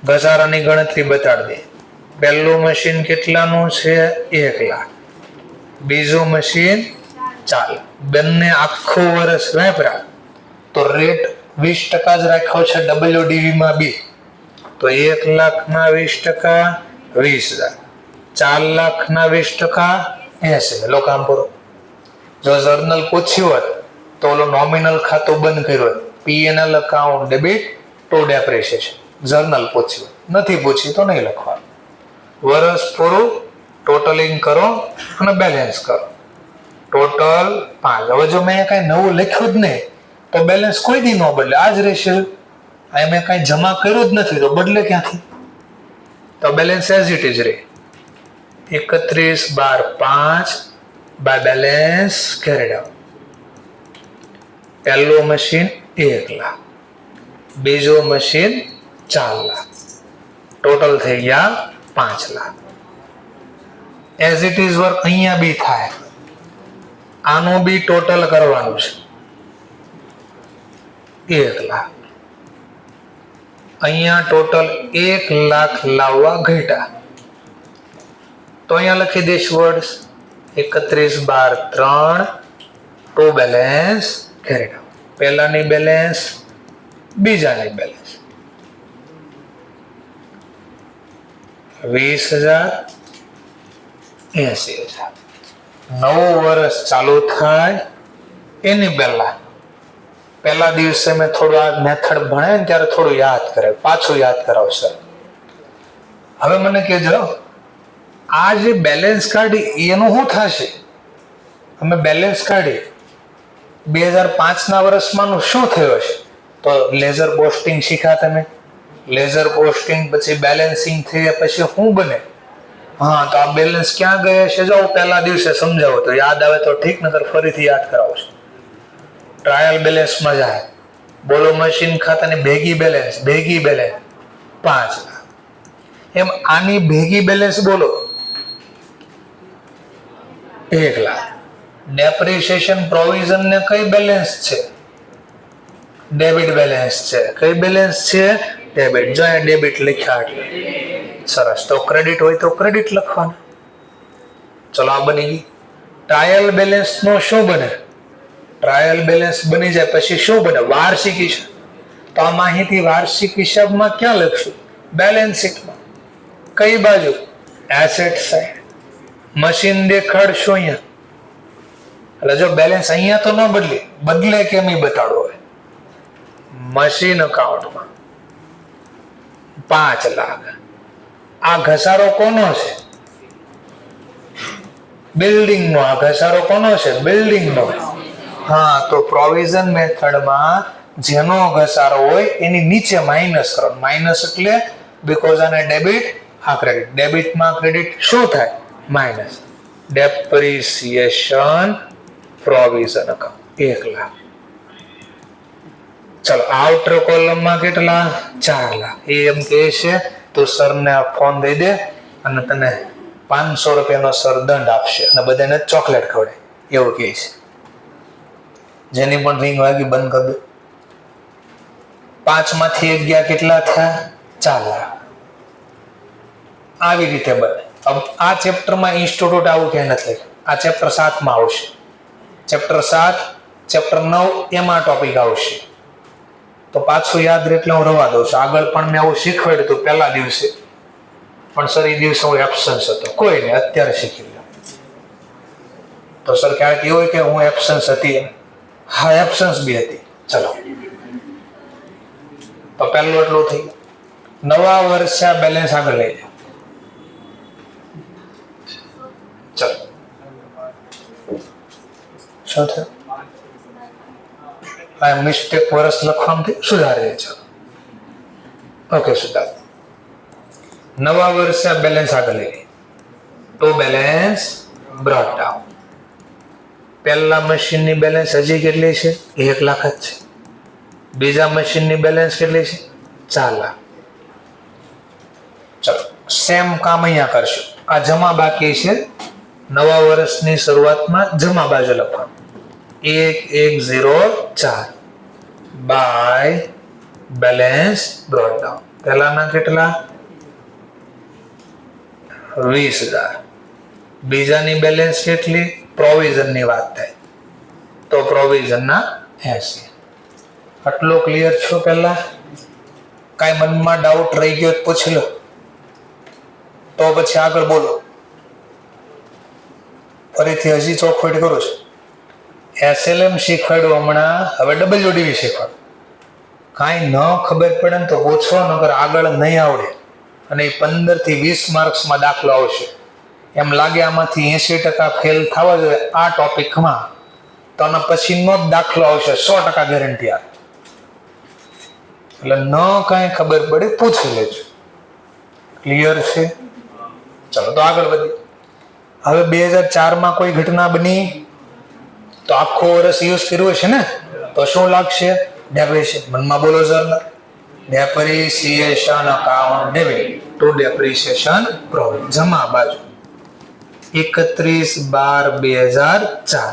[SPEAKER 1] ઘસારાની ગણતરી બતાડી દે. પહેલું મશીન કેટલાનું છે? 1 લાખ. બીજું મશીન 4 લાખ. બંને આખું વર્ષ વાપરા, તો રેટ 20% જ રાખ્યો છે WDV માં બી. તો 1 લાખના 20% 20,000, 4 લાખના 20% 80. લો કામ પૂરો. જો જર્નલ પૂછ્યું હોત તો ઓલો નોમિનલ ખાતું બંધ કર્યું હોત, P&L account debit to depreciation. Journal પૂછ્યું, નથી પૂછ્યું તો નહીં લખવાનું. વર્ષ પૂરું ટોટલિંગ કરો અને બેલેન્સ કરો. ટોટલ 5. હવે જો મેં કાંઈ નવું લખ્યું જ નહીં, તો બેલેન્સ કોઈ દી ન બદલે, આ જ રહેશે. અહીં મેં કાંઈ જમા કર્યું જ નથી, તો બદલે ક્યાંથી? તો બેલેન્સ એઝ ઇટ ઇઝ રહે. 31/12/5 બાય બેલેન્સ કેરીડ આઉટ. પહેલું મશીન 1 લાખ, બીજું મશીન 4 લાખ, ટોટલ થઈ ગયા 5 lakh. As it is work અહીંયા બી થાય, આનું બી ટોટલ કરવાનું છે 1 લાખ. અહીંયા ટોટલ 1 લાખ લાવવા ઘટ્યા, તો અહીંયા લખી દઈશ words 31/12/3 to balance carried out. પહેલાની બેલેન્સ, બીજાની બેલેન્સ 20,000 80,000. નવું વર્ષ ચાલુ થાય એની પહેલા દિવસે મેં થોડું આ મેથડ ભણાય ને ત્યારે થોડું યાદ કરે, પાછું યાદ કરાવશે. હવે મને કહેજો, આ જે બેલેન્સ કાઢી એનું શું થશે? અમે બેલેન્સ કાઢી 2005ના વર્ષમાં શું થયું હશે? તો લેઝર પોસ્ટિંગ શીખ્યા તમે. લેઝર પોસ્ટિંગ પછી બેલેન્સિંગ થયા પછી શું બને? હા, તો આ બેલેન્સ ક્યાં ગયા છે? જો પહેલા દિવસે સમજાવો તો યાદ આવે તો ઠીક, નકર ફરીથી યાદ કરાવશે. ટ્રાયલ બેલેન્સમાં જાય. બોલો મશીન ખાતાની ભેગી બેલેન્સ 5 એમ આની ભેગી બેલેન્સ બોલો 1 લાખ. ડેપ્રિસિએશન પ્રોવિઝન ને કઈ બેલેન્સ છે? ડેબિટ બેલેન્સ છે. કઈ બેલેન્સ છે? ડેબિટ. જો અહીંયા ડેબિટ લખ્યા એટલે સરસ. તો ક્રેડિટ હોય તો ક્રેડિટ લખવાનું. ચલો, આ બની ગઈ. ટ્રાયલ બેલેન્સ નો શું બને? ટ્રાયલ બેલેન્સ બની જાય પછી શું બને? વાર્ષિક હિસાબ. તો આ માહિતી વાર્ષિક હિસાબમાં ક્યાં લખશું? બેલેન્સ શીટમાં. કઈ બાજુ? Asset side. મશીન દેખાડશો અહીંયા. એટલે જો બેલેન્સ અહીંયા તો ન બદલે કેમ એ બતાડો. હોય મશીન અકાઉન્ટમાં 5 લાખ. આ ઘસારો કોનો છે? બિલ્ડિંગ નો. આ ઘસારો કોનો છે? બિલ્ડિંગ નો. હા, તો પ્રોવિઝન મેથડમાં જેનો ઘસારો હોય એની નીચે માઇનસ કરો. માઇનસ એટલે બીકોઝ આને ડેબિટ, આ ક્રેડિટ. ડેબિટમાં ક્રેડિટ શું થાય? Minus. Depreciation provision account 1 lakh. ચલો, આઉટર કોલમમાં કેટલા? 4 લાખ. એ એમ કહે છે તું સરને ફોન દઈ દે અને તને 500 રૂપિયાનો સર દંડ આપશે અને બધાને ચોકલેટ ખવડે એવું કહે છે. જેની પણ રિંગ વાગી બંધ કરી દો. 5 માંથી 1 ગયા કેટલા થયા? 4 લાખ. આવી રીતે બને. આ ચેપ્ટરમાં ઇન્સ્ટિટ્યૂટ આવું ક્યાંય નથી લખ્યું. આ ચેપ્ટર 7માં આવશે. ચેપ્ટર 7, ચેપ્ટર 9 એમાં ટોપિક આવશે. તો પાછું યાદ રહે એટલે હું રવા દઉં છું. આગળ પણ મેં આવું શીખવાડ્યું હતું પહેલા દિવસે, પણ સર એ દિવસે હું એબસન્સ હતો. કોઈ નહીં, અત્યારે શીખી લો. તો સર ક્યારેક એવું હોય કે હું એબસન્સ હતી. હા, એબસન્સ બી હતી. ચલો, તો પહેલું એટલું થઈ ગયું. નવા વર્ષે આ બેલેન્સ આગળ લઈ જાઓ. ચલો, શું થયું? મિસ્ટેક વર્ષ લખવામાંથી સુધારી છે. ઓકે, સુધાર. નવા વર્ષે બેલેન્સ આગળ લઈ. To balance brought down. પહેલા મશીનની બેલેન્સ હજી કેટલી છે? 1 લાખ જ છે. બીજા મશીનની બેલેન્સ કેટલી છે? 4 લાખ. ચલો, સેમ કામ અહીંયા કરશું. આ જમા બાકી છે. નવા વર્ષની શરૂઆતમાં જમા બાજુ લખવાનું 1104 બાય બેલેન્સ બ્રોટ ડાઉન. પહેલાના કેટલા? 20,000. બીજાની બેલેન્સ કેટલી? પ્રોવિઝનની વાત થાય તો પ્રોવિઝનના 80. આટલો ક્લિયર છો? પહેલા કાંઈ મનમાં ડાઉટ રહી ગયો તો પૂછી લો, તો પછી આગળ બોલો. ફરીથી હજી ચોખવટ કરું છું. SLM શીખવાડ્યું હમણાં, હવે WDV શીખવાડું. કાંઈ ન ખબર પડે ને તો પૂછો, નકર આગળ નહીં આવડે અને 15 થી 20 માર્ક્સમાં દાખલો આવશે. એમ લાગે આમાંથી 80% ફેલ થવા જોઈએ આ ટોપિકમાં, તો આના પછીનો જ દાખલો આવશે 100% ગેરંટી આવે. એટલે ન કાંઈ ખબર પડે પૂછી લેજો. ક્લિયર છે? ચલો, તો આગળ વધીએ. હવે 2004માં કોઈ ઘટના બની તો આખો વર્ષ યુઝ કર્યું છે ને, તો શું લાગશે? ડેપ્રિસિએશન. મનમાં બોલો sir. Depreciation account debit to depreciation provision. જમા બાજુ 31/12/2004.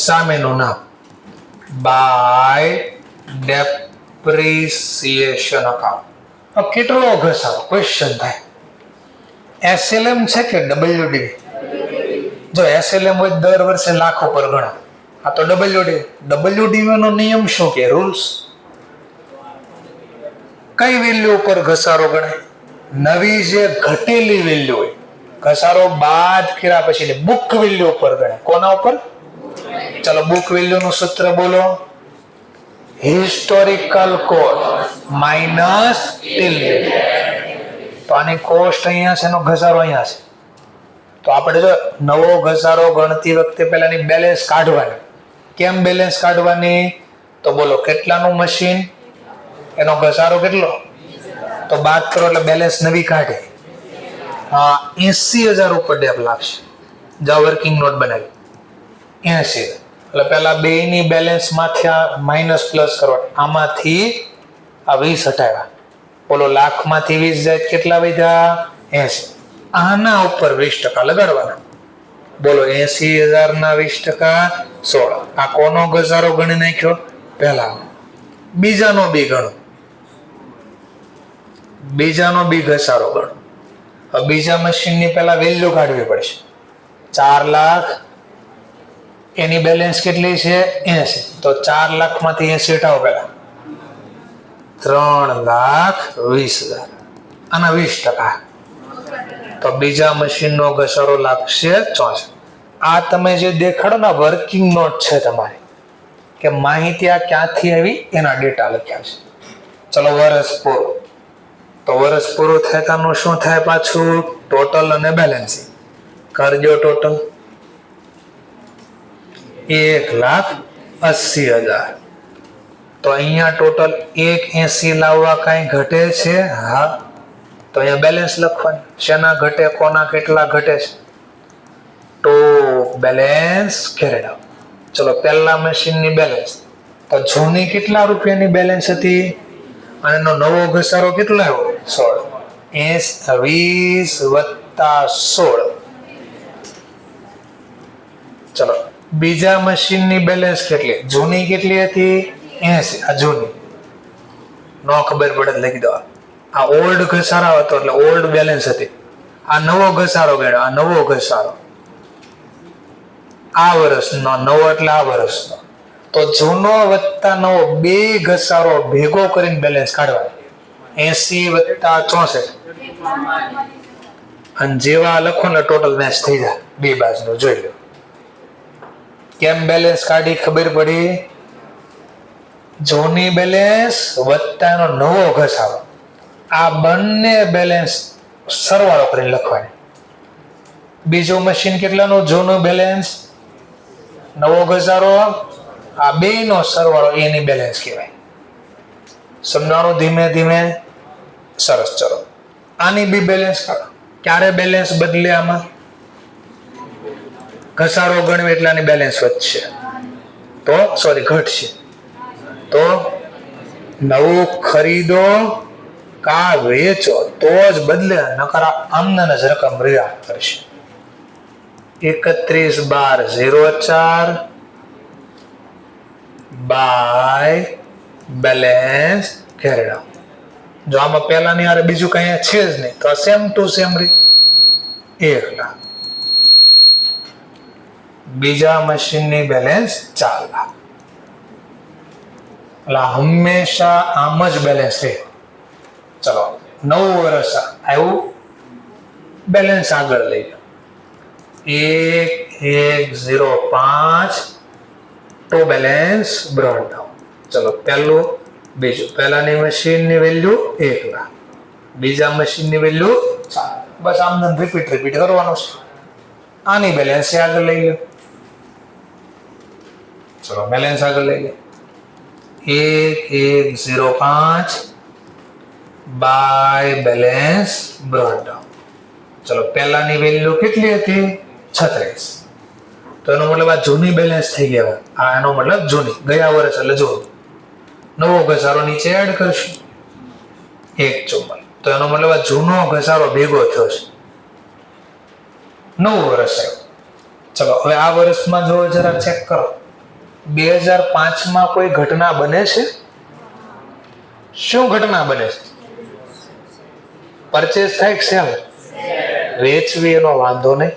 [SPEAKER 1] સામેનું નામ બાય ડેપ્રિસિએશન અકાઉન્ટ. કેટલો ઘસારો? ક્વેશ્ચન થાય. SLM છે કે WDV? જો SLM હોય દર વર્ષે લાખ ઉપર ગણા. આ તો WDV નો નિયમ શું કે? રૂલ્સ. કઈ વેલ્યુ ઉપર ઘસારો ગણાય? નવી જે ઘટેલી વેલ્યુ હોય, ઘસારો બાદ કર્યા પછી બુક વેલ્યુ ઉપર ગણાય. કોના ઉપર? ચલો બુક વેલ્યુ નું સૂત્ર બોલો. Historical cost minus till date. તો આની કોસ્ટ અહીંયા છે, એનો ઘસારો અહીંયા છે. તો આપણે જો નવો ઘસારો ગણતી વખતે પહેલાની બેલેન્સ કાઢવાની. કેમ બેલેન્સ કાઢવાની? તો બોલો કેટલાનું મશીન, એનો ઘસારો કેટલો, તો બાદ કરો એટલે બેલેન્સ નવી કાઢે. 80,000 ઉપર ડેપ લાગશે. જાઓ વર્કિંગ નોટ બનાવી 80. એટલે પહેલા બે ની બેલેન્સ માંથી આ માઇનસ પ્લસ કરવાનું. આમાંથી આ 20 હટાવ્યા. બોલો લાખ માંથી 20 જાય કેટલા વધ્યા? 80. આના ઉપર 20% લગાડવાના. બોલો 80,000 ના 20% 16. આ કોનો ઘસારો ગણી નાખ્યો? પહેલા. બીજાનો બી ગણો. બીજાનો બી ઘસારો ગણો. હવે બીજા મશીનની પહેલા વેલ્યુ કાઢવી પડશે. 4 લાખ, એની બેલેન્સ કેટલી છે? 80. તો 4 લાખ માંથી 80 હટાવો પહેલા. 3,20,000. આના 20%. તો બીજા મશીનનો ઘસારો લાગશે 64. આ તમે જે દેખાડો ને વર્કિંગ નોટ છે તમારી, કે માહિતી આ ક્યાંથી આવી એના ડેટા લખ્યા છે. ચલો વર્ષ પૂરું. તો વર્ષ પૂરું થતાનું શું થાય પાછું? ટોટલ અને બેલેન્સિંગ કરજો. ટોટલ 1,80,000. તો અહીંયા ટોટલ 180 લાવવા કાંઈ ઘટે છે? હા. તો અહીંયા બેલેન્સ લખવાનું. શેના ઘટે, કોના કેટલા ઘટે છે? તો બેલેન્સ કેરેડ આઉટ. ચલો પહેલા મશીનની બેલેન્સ. તો જૂની કેટલા રૂપિયાની બેલેન્સ હતી અને એનો નવો ઘસારો કેટલો આવ્યો? 16. 20 વત્તા 16. ચલો બીજા મશીનની બેલેન્સ કેટલી? જૂની કેટલી હતી? 80. આ જૂની નો ખબર પડે લખી દો. આ ઓલ્ડ ઘસારો હતો એટલે ઓલ્ડ બેલેન્સ હતી. આ નવો ઘસારો ગણ્યો. આ નવો ઘસારો આ વર્ષનો, નવો એટલે આ વર્ષનો. તો જૂનો વત્તા નવો બે ઘસારો ભેગો કરીને બેલેન્સ કાઢવાનો. 80 વત્તા 64. અને જેવા લખો ને ટોટલ મેચ થઈ જાય બે બાજુનું. જોઈ લો કેમ બેલેન્સ કાઢી ખબર પડી. જૂની બેલેન્સ વત્તા એનો નવો ઘસારો, આ બંને બેલેન્સ સરવાળો કરીને લખવાની. બીજું મશીન કેટલાનું? જૂનું બેલેન્સ, નવો ઘસારો, આ બે નો સરવાળો એની બેલેન્સ કહેવાય. સમજાણું ધીમે ધીમે? સરસ. ચલો આની બી બેલેન્સ કાઢો. ક્યારે બેલેન્સ બદલે? આમાં ઘસારો ગણવે એટલે આની બેલેન્સ વધશે, તો સોરી ઘટશે. તો નવું ખરીદો કા વેચો તો જ બદલે, નકર આમના જ રકમ રહ્યા કરશે. 31/12/04 બાય બેલેન્સ કેરેડ આઉટ. જો આમાં પહેલાની હારે બીજું કઈ છે જ નહીં તો સેમ ટુ સેમ રહી. 1 લાખ. બીજા મશીનની બેલેન્સ 4 લાખ. એટલે હંમેશા આમ જ બેલેન્સ રહે. ચલો નવું વર્ષ આવ્યું, બેલેન્સ આગળ લઈ જાઓ. 1,105 ટુ બેલેન્સ બ્રોડ ડાઉન. ચલો પહેલું બીજું. પહેલાની મશીનની વેલ્યુ 1 લાખ, બીજા મશીનની વેલ્યુ 4. બસ આમ રિપીટ કરવાનું છે. આની બેલેન્સ આગળ લઈ લો. ચલો બેલેન્સ આગળ લઈ લો. 1,105 બાય બેલેન્સ બ્રોડ ડાઉન. ચલો પહેલાની વેલ્યુ કેટલી હતી? 36. તો એનો મતલબ આ જૂની બેલેન્સ થઈ ગયા. આ એનો મતલબ જૂની, ગયા વર્ષ એટલે જૂનું. નવો ઘસારો નીચે એડ કરશું 1,54. તો એનો મતલબ આ જૂનો ઘસારો ભેગો થયો છે. નવું વર્ષ આવ્યું. ચલો હવે આ વર્ષમાં જો જરા ચેક કરો. 2005 કોઈ ઘટના બને છે? શું ઘટના બને છે? પરચેસ થાય સેલ? વેચવી એનો વાંધો નહીં,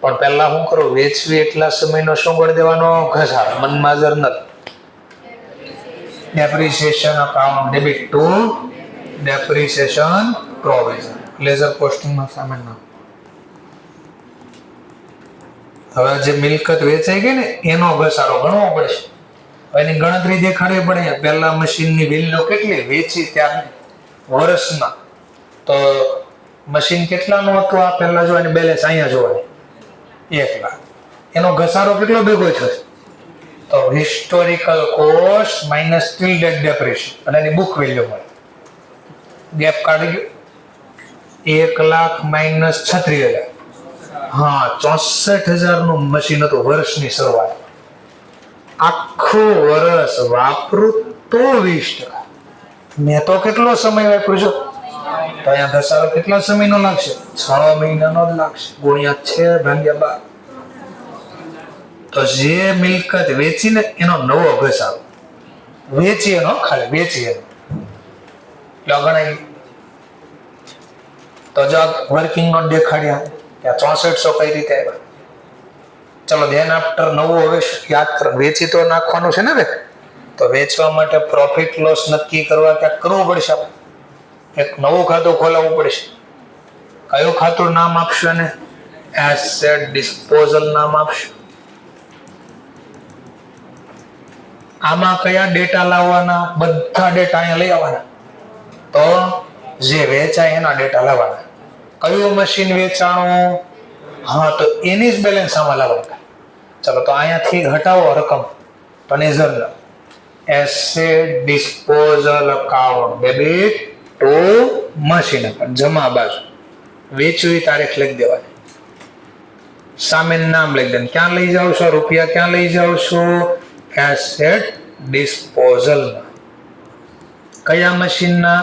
[SPEAKER 1] પણ પહેલા શું કરો? વેચવી એટલા સમયનો શું ગણી દેવાનો? ઘસારો. મનમાજર નથી. Depreciation account debit to depreciation provision. Ledger પોસ્ટિંગમાં સામેલ નામ. હવે જે મિલકત વેચાઈ ગઈ ને એનો ઘસારો ગણવો પડશે. એની ગણતરી દેખાડવી પડે. પહેલા મશીનની વેલ્યુ કેટલી વેચી ત્યારે વર્ષમાં, તો મશીન કેટલાનું હતું આ પહેલા જો એની બેલેન્સ અહીંયા જોવાની 1 લાખ. એનો ઘસારો કેટલો ભેગો થશે? તો હિસ્ટોરિકલ કોસ્ટ માઇનસ ટિલ્ડેડ ડેપ્રિસિએશન અને એની બુક વેલ્યુ મળે. ગેપ કાઢી ગયો. 1 લાખ માઇનસ 36,000. હા, 64,000 નું મશીન હતું વર્ષની શરૂઆત. આખું વર્ષ વાપરું તો 20%. મેં તો કેટલો સમય વાપરું છું? તો અહીંયા ઘસારો કેટલા સમયનો લાગશે? 6 મહિનાનો જ લાગશે. ગુણ્યા 6 ભાગ્યા 12. તો જે મિલકત વેચીને એનો નવો ઘસારો, વેચી એનો ખાલી વેચી એનો ગણાય. તો જો વર્કિંગ નોટ દેખાડ્યા ત્યાં 6400 કઈ રીતે આવ્યા? ચલો ધ્યાન આફ્ટર નવું હવે યાદ કરો. વેચી તો નાખવાનું છે ને હવે. તો વેચવા માટે પ્રોફિટ લોસ નક્કી કરવા ક્યાંક કરવું પડશે. એક નવું ખાતું ખોલાવવું પડશે. કયું ખાતું નામ આપશો? ને એસેટ ડિસ્પોઝલ નામ આપશો. આમાં કયા ડેટા લાવવાના? બધા ડેટા અહીંયા લઈ આવવાના. તો જે વેચાય એના ડેટા લાવવાના. કયું મશીન વેચાણું? હા, તો એની જ બેલેન્સ આમાં લાવવાના. ચલો તો અહીંયાથી હટાવો રકમ. તો journal asset disposal account debit two machine account જમા બાજુ વેચવી તારીખ લખી દેવાની. સામે નામ લખી દેવાનું. ક્યાં લઈ જાવ છો રૂપિયા? ક્યાં લઈ જાવ છો? એસેટ ડિસ્પોઝલના. કયા મશીનના?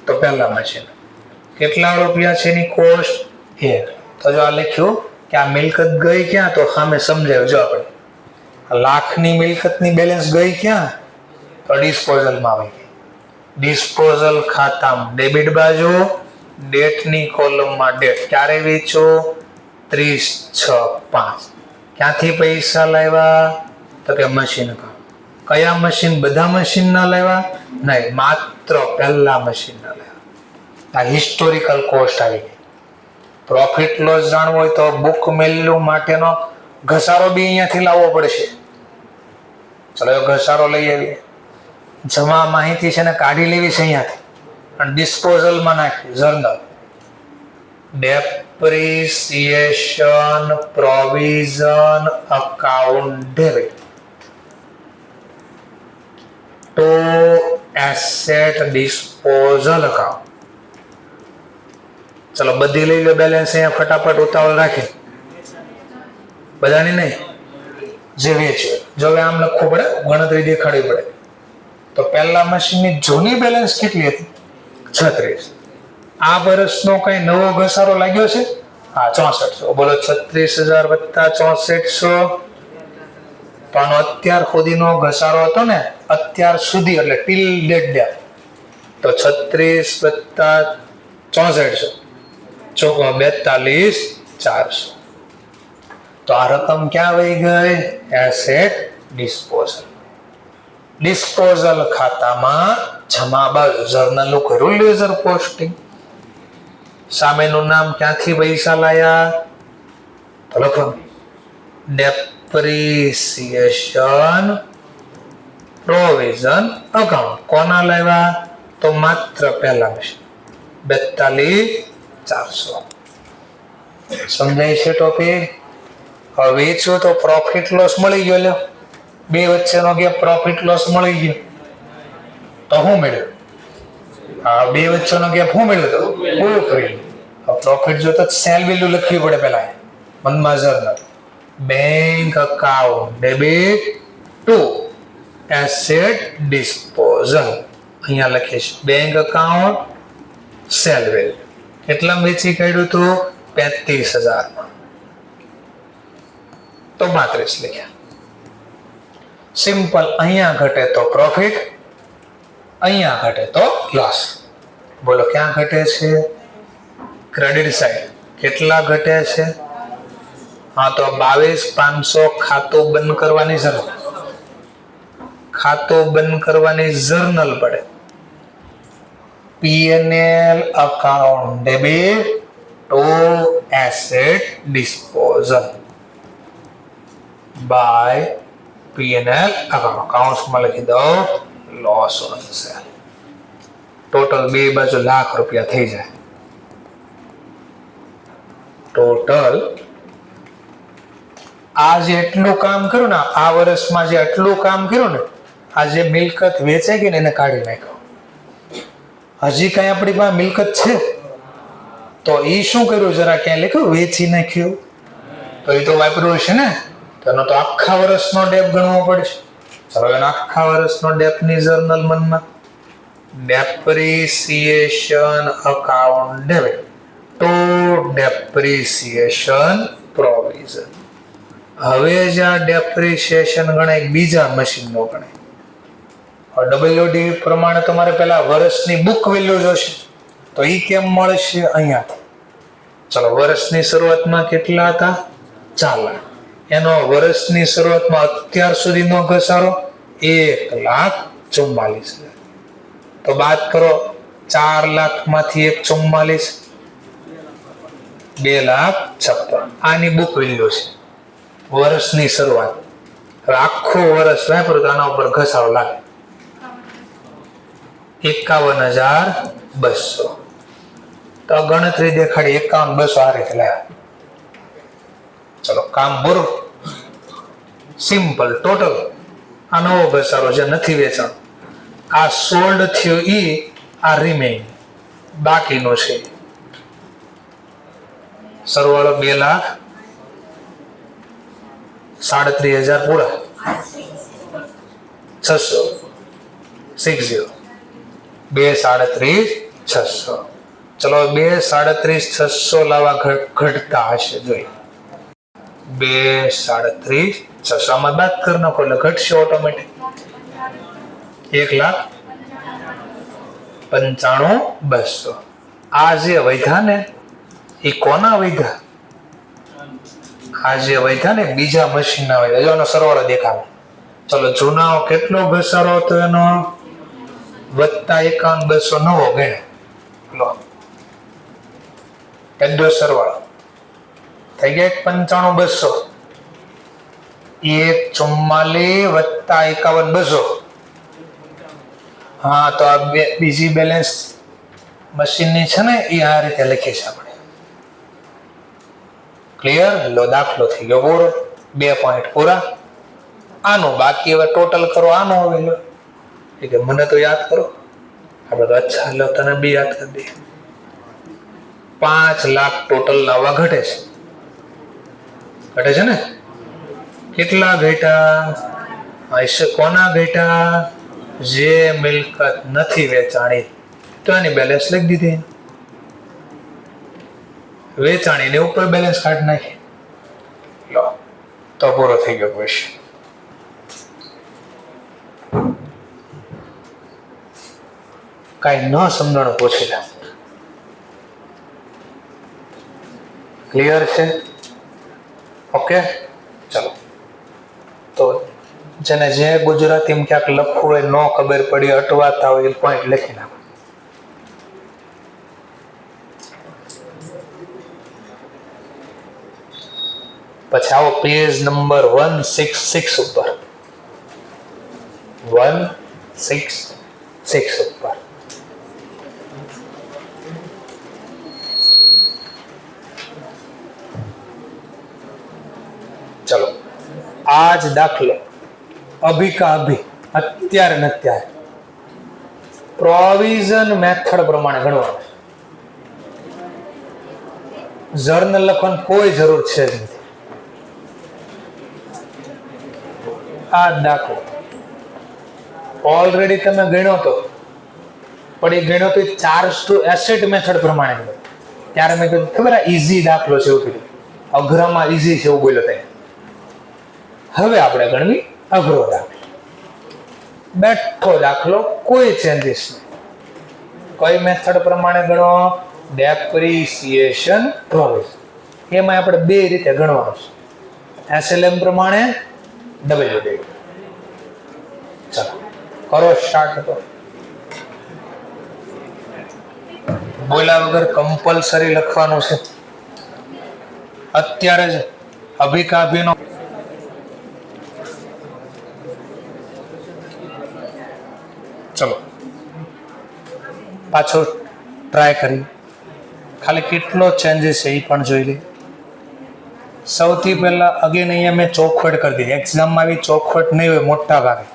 [SPEAKER 1] તો પહેલા મશીન. કેટલા રૂપિયા છે એની કોસ્ટ? 1. તો જો આ લખ્યું કે આ મિલકત ગઈ ક્યાં? તો સામે સમજાવ્યું. જો આપણે લાખની મિલકતની બેલેન્સ ગઈ ક્યાં? તો ડિસ્પોઝલમાં આવી ગઈ. ડિસ્પોઝલ ખાતામાં ડેબિટ બાજુ, ડેટની કોલમમાં ડેટ. ક્યારે વેચો? 30/6/5. ક્યાંથી પૈસા લાવ્યા? તો કે મશીન અકાઉન્ટ. કયા મશીન? બધા મશીન ના લેવા નહીં, માત્ર પહેલા મશીન ના લેવા. આ હિસ્ટોરિકલ કોસ્ટ આવી ગઈ. પ્રોફિટ લોસ જાણવો હોય તો બુક વેલ્યુ માટેનો ઘસારો બી અહીંયાથી લાવવો પડશે. ચલો ઘસારો લઈ આવીએ. જમા માહિતી છે ને કાઢી લેવી છે અહીંયાથી અને ડિસ્પોઝલમાં નાખી. Journal depreciation provision account debit to asset disposal account. ચલો બધી લઈ લો બેલેન્સ અહીંયા ફટાફટ ઉતાવળ રાખી. બધાની નહીં, જે વેચ્યું. જો હવે આમ લખવું પડે, ગણતરી દેખાડવી પડે. તો પહેલા મશીનની જૂની બેલેન્સ કેટલી હતી? 36. આ વર્ષનો કઈ નવો ઘસારો લાગ્યો છે? હા, 6400. બોલો 36,000 વત્તા 6400. તો આનો અત્યાર સુધીનો ઘસારો હતો ને, અત્યાર સુધી એટલે ટીલ ડેટ ડે. તો 36 વત્તા 6400 42,400. તો આ રકમ ક્યાં વહી ગઈ? Asset disposal. ડિસ્પોઝલ ખાતામાં જમા બાજુ જર્નલનું કર્યું લેઝર પોસ્ટિંગ. સામેનું નામ ક્યાંથી પૈસા લાયા? તો લખો ડેપ્રિસિએશન પ્રોવિઝન અકાઉન્ટ. કોના લાવ્યા? તો માત્ર પહેલા મશીન 42,400. સમજાય છે ટોપિક? હવે વેચ્યું તો પ્રોફિટ લોસ મળી ગયો. લ્યો બે વચ્ચેનો ગેપ પ્રોફિટ લોસ મળી ગયો. તો શું મળ્યું? હા, બે વચ્ચેનો ગેપ શું મળ્યું? તો બુક વેલ્યુ. પ્રોફિટ જોતા સેલ વેલ્યુ લખવી પડે પહેલા. મનમાં journal bank account debit to asset disposal. અહીંયા લખીશ બેંક અકાઉન્ટ સેલ વેલ્યુ. કેટલા વેચી કાઢ્યું હતું? 35,000. તો 32 લખ્યા. સિમ્પલ. અહીંયા ઘટે તો પ્રોફિટ, અહીંયા ઘટે તો લોસ. બોલો ક્યાં ઘટે છે? Credit side. કેટલા ઘટે છે? હા, તો 22,500 ખાતું બંધ કરવાની જરૂર. ખાતું બંધ કરવાની જર્નલ પડે. PNL account debit to asset disposal. By P&L account. કાઉન્સમાં લખી દો લોસ ઓન સેલ. ટોટલ બે બાજુ લાખ રૂપિયા થઈ જાય. ટોટલ આ જે એટલું કામ કર્યું ને, આ વર્ષમાં જે એટલું કામ કર્યું ને, આ જે મિલકત વેચાઈ ગઈ ને એને કાઢી નાખ્યો. હજી કઈ આપણી પાસે મિલકત છે તો એ શું કર્યું, જરા ક્યાં લખ્યું વેચી નાખ્યું, તો એ તો વાપર્યું છે ને, તો એનો તો આખા વર્ષનો ડેપ ગણવો પડશે. ચલો એનો આખા વર્ષનો ડેપની જર્નલ મનમાં depreciation account debit to depreciation provision. હવે જે આ ડેપ્રિસિએશન ગણાય બીજા મશીનનો ગણાય. ડબલ્યુડી પ્રમાણે તમારે પહેલા વર્ષની બુક વેલ્યુ જોશે, તો એ કેમ મળશે અહીંયાથી. ચલો વર્ષની શરૂઆતમાં કેટલા હતા 4 લાખ, એનો વર્ષની શરૂઆતમાં અત્યાર સુધીનો ઘસારો 1,44,000. તો બાદ કરો 4 લાખમાંથી 1,44 2,56,000. આની બુક વેલ્યુ છે વર્ષની શરૂઆત. આખું વર્ષ વાપરો તો આના ઉપર ઘસારો લાગે 51,200. તો ગણતરી દેખાડી 51,200 આ રીતે લાયા. ચલો કામ પૂરું. સિમ્પલ. ટોટલ આ નવો ઘસારો જે નથી વેચાણ, આ સોલ્ડ થયો ઈ, આ રિમેઇન બાકીનો છે. સરવાળો 2,37,000 પૂરા 660 2,37,600. ચલો 2,37,600 લાવા ઘટતા હશે જોઈએ. 2,37,600 આમાં બાદ કરી નાખો એટલે ઘટશે ઓટોમેટિક. 1,95,200. આ જે વધ્યા ને એ કોના વધ્યા? આ જે વધ્યા ને બીજા મશીન ના વધ્યા. જો એનો સરવાળો દેખાડો. ચલો જૂનાઓ કેટલો ઘસારો હતો એનો? વત્તા 51,200 નવો ગણે લો, એટલો સરવાળો થઈ ગયા 95,200. 1,44 વત્તા 51,200. હા, તો આ બીજી બેલેન્સ મશીનની છે ને એ આ રીતે લખી છે આપણે. ક્લિયર? લો દાખલો થઈ ગયો પૂરો. 2 પોઈન્ટ પૂરા. આનું બાકી હવે ટોટલ કરો. આનો હવે લો કે મને તો યાદ કરો. આપણે તો અચ્છા લો તને બી યાદ કરી દઈએ. 5 લાખ ટોટલ લાવવા ઘટે છે. ઘટે છે ને? કેટલા ઘટ્યા? કોના ઘટ્યા? જે મિલકત નથી વેચાણી તો એની બેલેન્સ લખી દીધી. વેચાણી ને ઉપર બેલેન્સ કાઢી નાખી. લો તો પૂરો થઈ ગયો ક્વેશ્ચન. કાંઈ ન સમજણ પૂછી લે. ક્લિયર છે? ઓકે ચલો. તો જેને જે ગુજરાતીમાં ક્યાંક લખવું હોય, ન ખબર પડી, અટવાતા હોય એ પોઈન્ટ લખી નાખો. પછી આવો પેજ નંબર 166 ઉપર. 166 ઉપર ચલો. આ જ દાખલો અભી કા અભી, અત્યારે ને અત્યારે પ્રોવિઝન મેથડ પ્રમાણે ગણવાનો. જર્નલ લખવાની કોઈ જરૂર છે જ નથી. આ દાખલો ઓલરેડી તમે ગણ્યો તો, પણ એ ગણ્યો તો ચાર્જ ટુ એસેટ મેથડ પ્રમાણે ગણ્યો. ત્યારે મેં કીધું ખબર આ ઈઝી દાખલો છે એવું કીધું. અઘરામાં ઈઝી છે એવું બોલ્યો ત્યાં. હવે આપણે ગણવી અઘરો દાખલો. બેઠો દાખલો, કોઈ ચેન્જીસ નહીં. કઈ મેથડ પ્રમાણે ગણો? Depreciation provision. એમાં આપણે બે રીતે ગણવાનું છે. એસએલએમ પ્રમાણે, ડબલ્યુડી. ચાલો કરો સ્ટાર્ટ. હતો બોલ્યા વગર કમ્પલસરી લખવાનું છે અત્યારે જ. અભિકાભીનો ચલો પાછો ટ્રાય કરી, ખાલી કેટલો ચેન્જીસ છે એ પણ જોઈ લઈએ. સૌથી પહેલાં અગેન અહીંયા મેં ચોખવટ કરી દીધી. એક્ઝામમાં આવી ચોખવટ નહીં હોય મોટા ભાગે,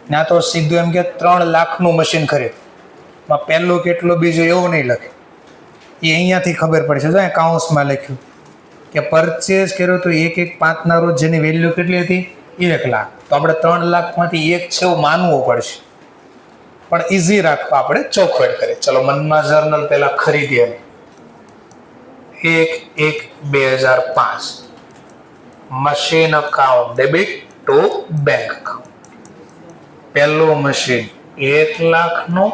[SPEAKER 1] ત્યાં તો સીધું એમ કે 3 લાખનું મશીન ખરીદ, પહેલું કેટલું બીજું એવું નહીં લખે. એ અહીંયાથી ખબર પડશે. જો કાઉન્સમાં લખ્યું કે પરચેઝ કર્યો તો 1/1/5 રોજ જેની વેલ્યુ કેટલી હતી? 1 લાખ. તો આપણે 3 લાખમાંથી 1 છે એવું માનવું પડશે, પણ ઇઝી રાખવા આપણે ચોખવટ કરીએ. ચલો મનમાં જર્નલ પહેલા ખરીદીએ. 1/1/2005 machine account debit to bank account. પહેલું મશીન 1 લાખનું,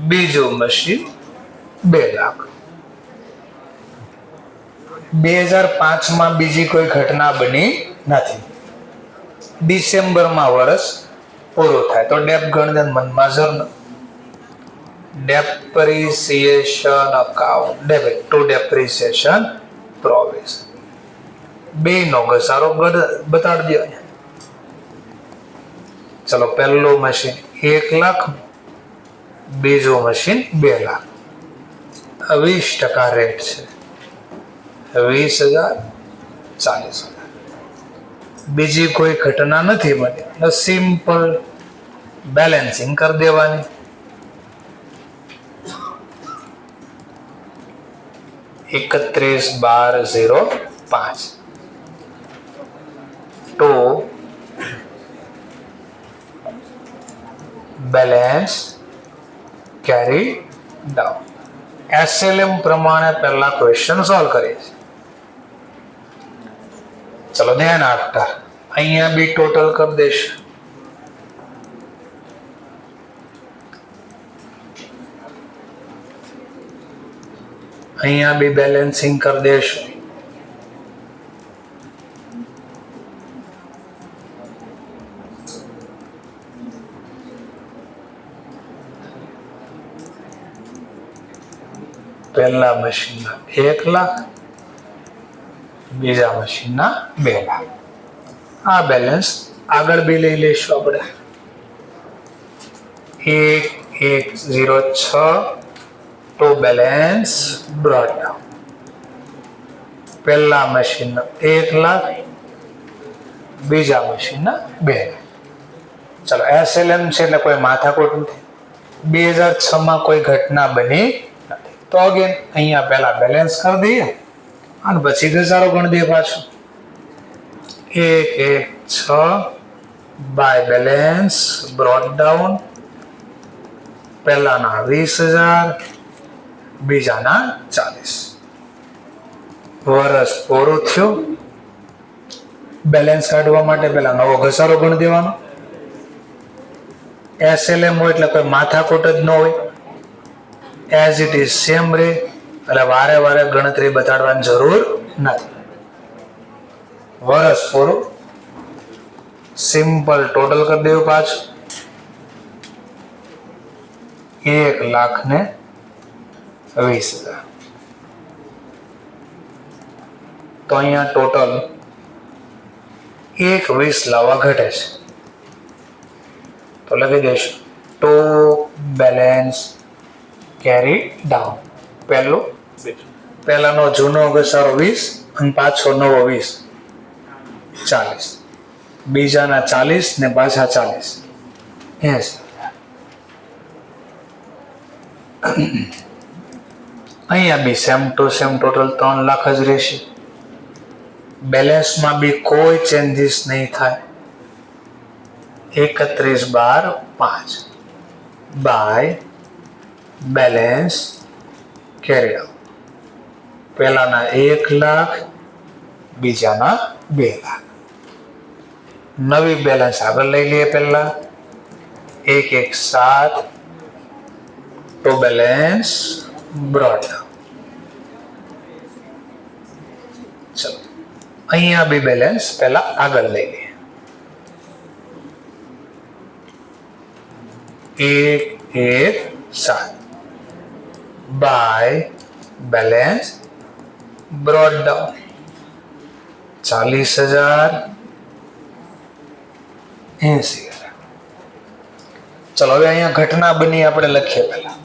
[SPEAKER 1] બીજું મશીન 2 લાખ. 2005માં બીજી કોઈ ઘટના બની નથી. ડિસેમ્બરમાં વર્ષ પૂરું થાય તો ડેપ ગણતરી મનમાં journal. Depreciation account debit to depreciation provision. બેનો ઘસારો બતાડી દો. ચલો પહેલું મશીન 1 લાખ, બીજું મશીન 2 લાખ. 20% રેટ છે, 20,000 40,000. બીજી કોઈ ઘટના નથી બની, સિમ્પલ બેલેન્સિંગ કરી દેવાની. $31,12,05 to balance carry down. SLM પ્રમાણે પહેલા ક્વેશ્ચન સોલ્વ કરીએ છીએ. ચલો ધ્યાન આપતા અહીંયા બી ટોટલ કરી દઈશું. અહીંયા બી બેલેન્સિંગ કરી દઈશું. પહેલા મશીનના 1 લાખ, બીજા મશીનના 2 લાખ. આ બેલેન્સ આગળ બી લઈ લઈશું આપણે. 1,106 to balance brought down. પહેલા મશીનના 1 લાખ, બીજા મશીનના 2 લાખ. ચલો SLM છે એટલે કોઈ માથાકૂટ નથી. 2006માં કોઈ ઘટના બની નથી તો અગેન અહીંયા પહેલા બેલેન્સ કરી દઈએ અને પછી ઘસારો ગણી દઈએ પાછું. 1,106 બાય બેલેન્સ બ્રોટ ડાઉન. પહેલાના 20,000, બીજાના 40. વર્ષ પૂરું થયું. બેલેન્સ કાઢવા માટે પહેલા નવો ઘસારો ગણી દેવાનો. SLM હોય એટલે કોઈ માથાકૂટ જ ન હોય, એઝ ઇટ ઇઝ સેમ રે, એટલે વારે વારે ગણતરી બતાડવાની જરૂર નથી. વર્ષ પૂરું. સિમ્પલ ટોટલ કરી દેવું પાછું. 1,20,000. તો અહીંયા ટોટલ 1,20 લાવવા ઘટે છે તો લખી દઈશું ટુ બેલેન્સ કેરી ડાઉન. પહેલું બીજું. પહેલાનો જૂનો ઘસારો 20 અને પાછો નવો 20, 40. બીજાના 40 ને પાછા 40, 80. અહીંયા બી same to same total 3 lakh જ રહેશે. બેલેન્સમાં બી કોઈ ચેન્જીસ નહીં થાય. 31,12,05 બાય બેલેન્સ કેરી ડાઉન. પહેલાના 1 લાખ, બીજાના 2 લાખ. નવી બેલેન્સ આગળ લઈ લઈએ. પહેલા 1,107 to balance brought down. ચલો અહીંયા બી બેલેન્સ પહેલા આગળ લઈ લઈએ. 1,107 બાય બેલેન્સ બ્રોટ ડાઉન. 40,000, 80,000. ચલો હવે અહીંયા ઘટના બની આપણે લખીએ પહેલા.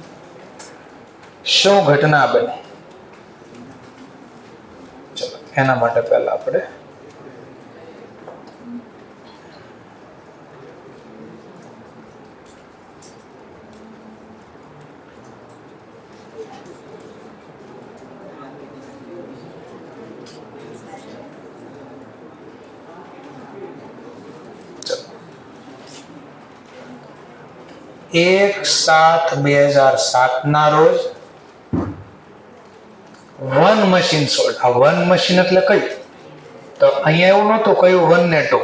[SPEAKER 1] શું ઘટના બની? ચલો એના માટે પહેલા આપણે એક 7/2007 ના રોજ વન મશીન સોલ્ડ. આ વન મશીન એટલે કયું? તો અહીંયા એવું નહોતું કયું 1 ને 2,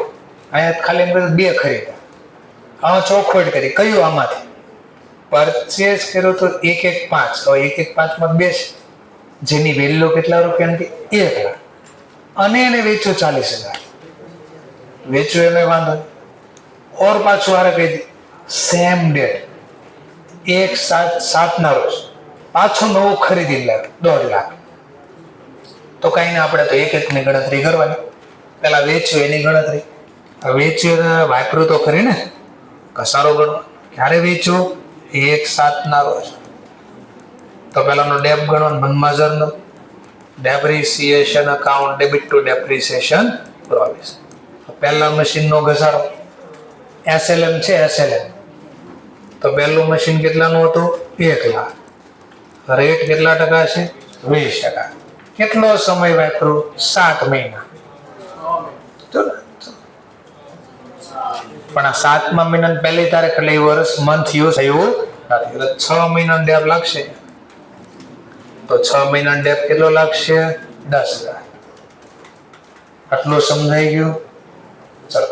[SPEAKER 1] અહીંયા ખાલી એમ કીધું 2 ખરીદ્યા. આમાં ચોખવટ કરી કયું આમાંથી પરચેસ કર્યો તો 115. હવે 115 માં 2 છે જેની વેલ્યુ કેટલા રૂપિયાની? 1 લાખ. અને એને વેચ્યું 40,000. વેચ્યું એનો વાંધો ઓર પાછું હારે કહી દી સેમ ડેટ 1/7 ના રોજ પાછું નવું ખરીદી લે 1.5 લાખ. તો કઈ ને આપણે તો એક ની ગણતરી કરવાની. પેલા વેચ્યું એની ગણતરી. વેચ્યું વાપર્યું તો ખરી ને, કસારો ગણવા. ક્યારે વેચ્યું? 1/7 ના રોજ. તો પેલાનો ડેપ ગણવાનું, મનમાં journal depreciation account, debit to depreciation provision. પહેલા મશીનનો ઘસારો SLM છે. SLM તો પહેલું મશીન કેટલાનું હતું? 1 લાખ. રેટ કેટલા ટકા છે? 20%. કેટલો સમય વાપર્યો? 7 મહિના. પણ આ 7મા મહિનાની પહેલી તારીખ એટલે એ વર્ષ મંથ યુઝ થયું નથી, એટલે 6 મહિનાનો ડેપ લાગશે. તો 6 મહિનાનો ડેપ કેટલો લાગશે? 10,000. આટલું સમજાઈ ગયું? ચલો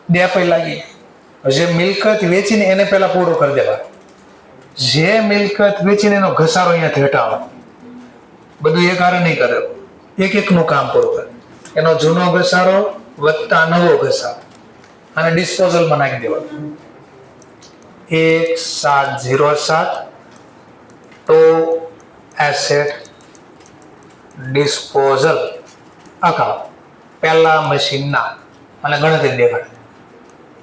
[SPEAKER 1] ડેપ લાગી. જે મિલકત વેચીને એને પહેલા પૂરો કરી દેવા. જે મિલકત વેચીને એનો ઘસારો અહીંયાથી હટાવો. બધું એક હારે નહીં કરે, એકનું કામ પૂરું કરે. એનો જૂનો ઘસારો વત્તા નવો ઘસારો અને ડિસ્પોઝલમાં નાખી દેવાનું. 1/7/07 ટુ એસેટ ડિસ્પોઝલ અકાઉન્ટ પહેલા મશીનના અને ગણતરી દેખાડે.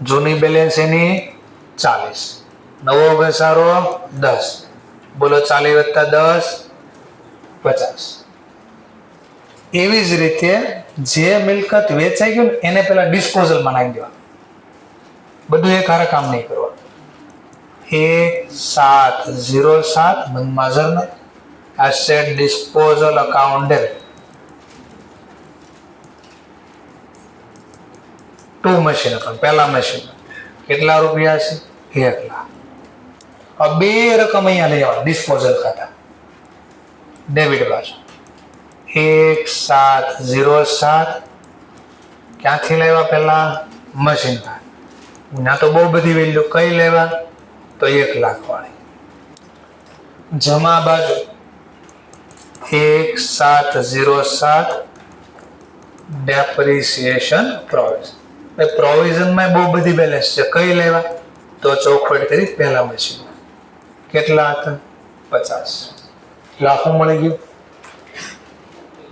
[SPEAKER 1] જૂની બેલેન્સ એની 40, નવો ઘસારો 10. બોલો 40 વત્તા 10 50. એવી જ રીતે જે મિલકત વેચાઈ ગયું એને પેલા ડિસ્પોઝલમાં નાખી દેવા. બધું એક હારે કામ નહીં કરવા. 1/7/07 મનમાં journal asset disposal account debit two machine account. પહેલા મશીન કેટલા રૂપિયા છે? 1 લાખ. હવે 2 રકમ અહીંયા લઈ આવવા ડિસ્પોઝલ ખાતા ડેબિટ બાજુ. 1/7/07 ક્યાંથી લેવા? પહેલા મશીન ખાતા. ના તો બહુ બધી વેલ્યુ કઈ લેવા? તો 1 લાખ વાળી. જમા બાજુ 1/7/07 ડેપ્રિસિએશન પ્રોવિઝન. પ્રોવિઝનમાં બહુ બધી બેલેન્સ છે, કઈ લેવા? તો ચોખવટ કરી પહેલા મશીન. કેટલા હતા? 50. લાખો મળી ગયું.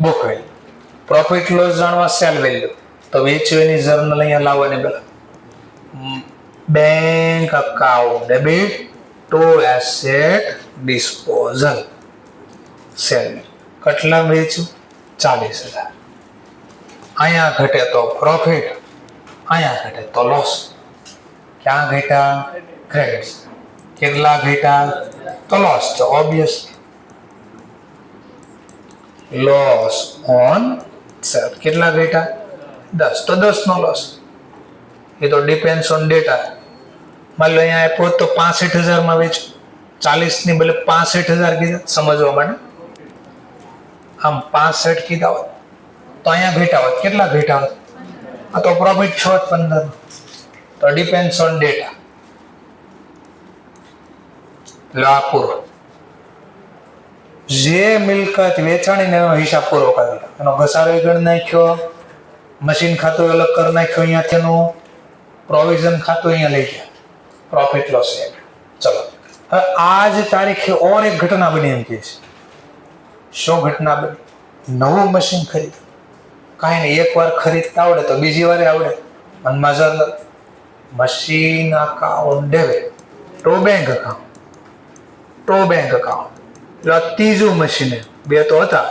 [SPEAKER 1] Book value. પ્રોફિટ લોસ જાણવા સેલ વેલ્યુ. તો વેચ્યું એની જર્નલ અહીંયા લાવવાની પહેલા. Bank account debit to asset disposal cell. કેટલા વેચ્યું? 40,000. અહીંયા ઘટે તો પ્રોફિટ, અહીંયા ઘટે તો લોસ. ક્યાં ઘટ્યા? ક્રેડિટ્સ. કેટલા ઘટ્યા? તો લોસ છે ઓબ્વિયસ. Loss on cell. કેટલા ઘટ્યા? 10. તો 10 નો લોસ. એ તો ડિપેન્ડ્સ ઓન ડેટા. માની લો અહીંયા આપ્યો તો 65,000 માં વેચ્યું, 40 ની બદલે 65,000 કીધા સમજવા માટે. આમ 65 કીધા હોત તો અહીંયા ઘટ્યા હોત. કેટલા ઘટ્યા હોત? આ તો પ્રોફિટ 6/15. તો ડિપેન્ડ્સ ઓન ડેટા. લો આ પૂરો. જે મિલકત વેચાણીને એનો હિસાબ પૂરો કરી દીધો. એનો ઘસારો ગણી નાખ્યો, મશીન ખાતું અલગ કરી નાખ્યો, અહીંયાથી એનું પ્રોવિઝન ખાતું અહીંયા લઈ ગયા, પ્રોફિટ લોસ. ચલો હવે આ જ તારીખે ઓર એક ઘટના બની એમ કે છે. શું ઘટના બની? નવું મશીન ખરીદ. કાંઈ નહીં, એકવાર ખરીદતા આવડે તો બીજી વાર આવડે. મનમાં જર્નલ મશીન અકાઉન્ટ ડેબિટ ટો બેંક અકાઉન્ટ. એટલે આ ત્રીજું મશીન, બે તો હતા,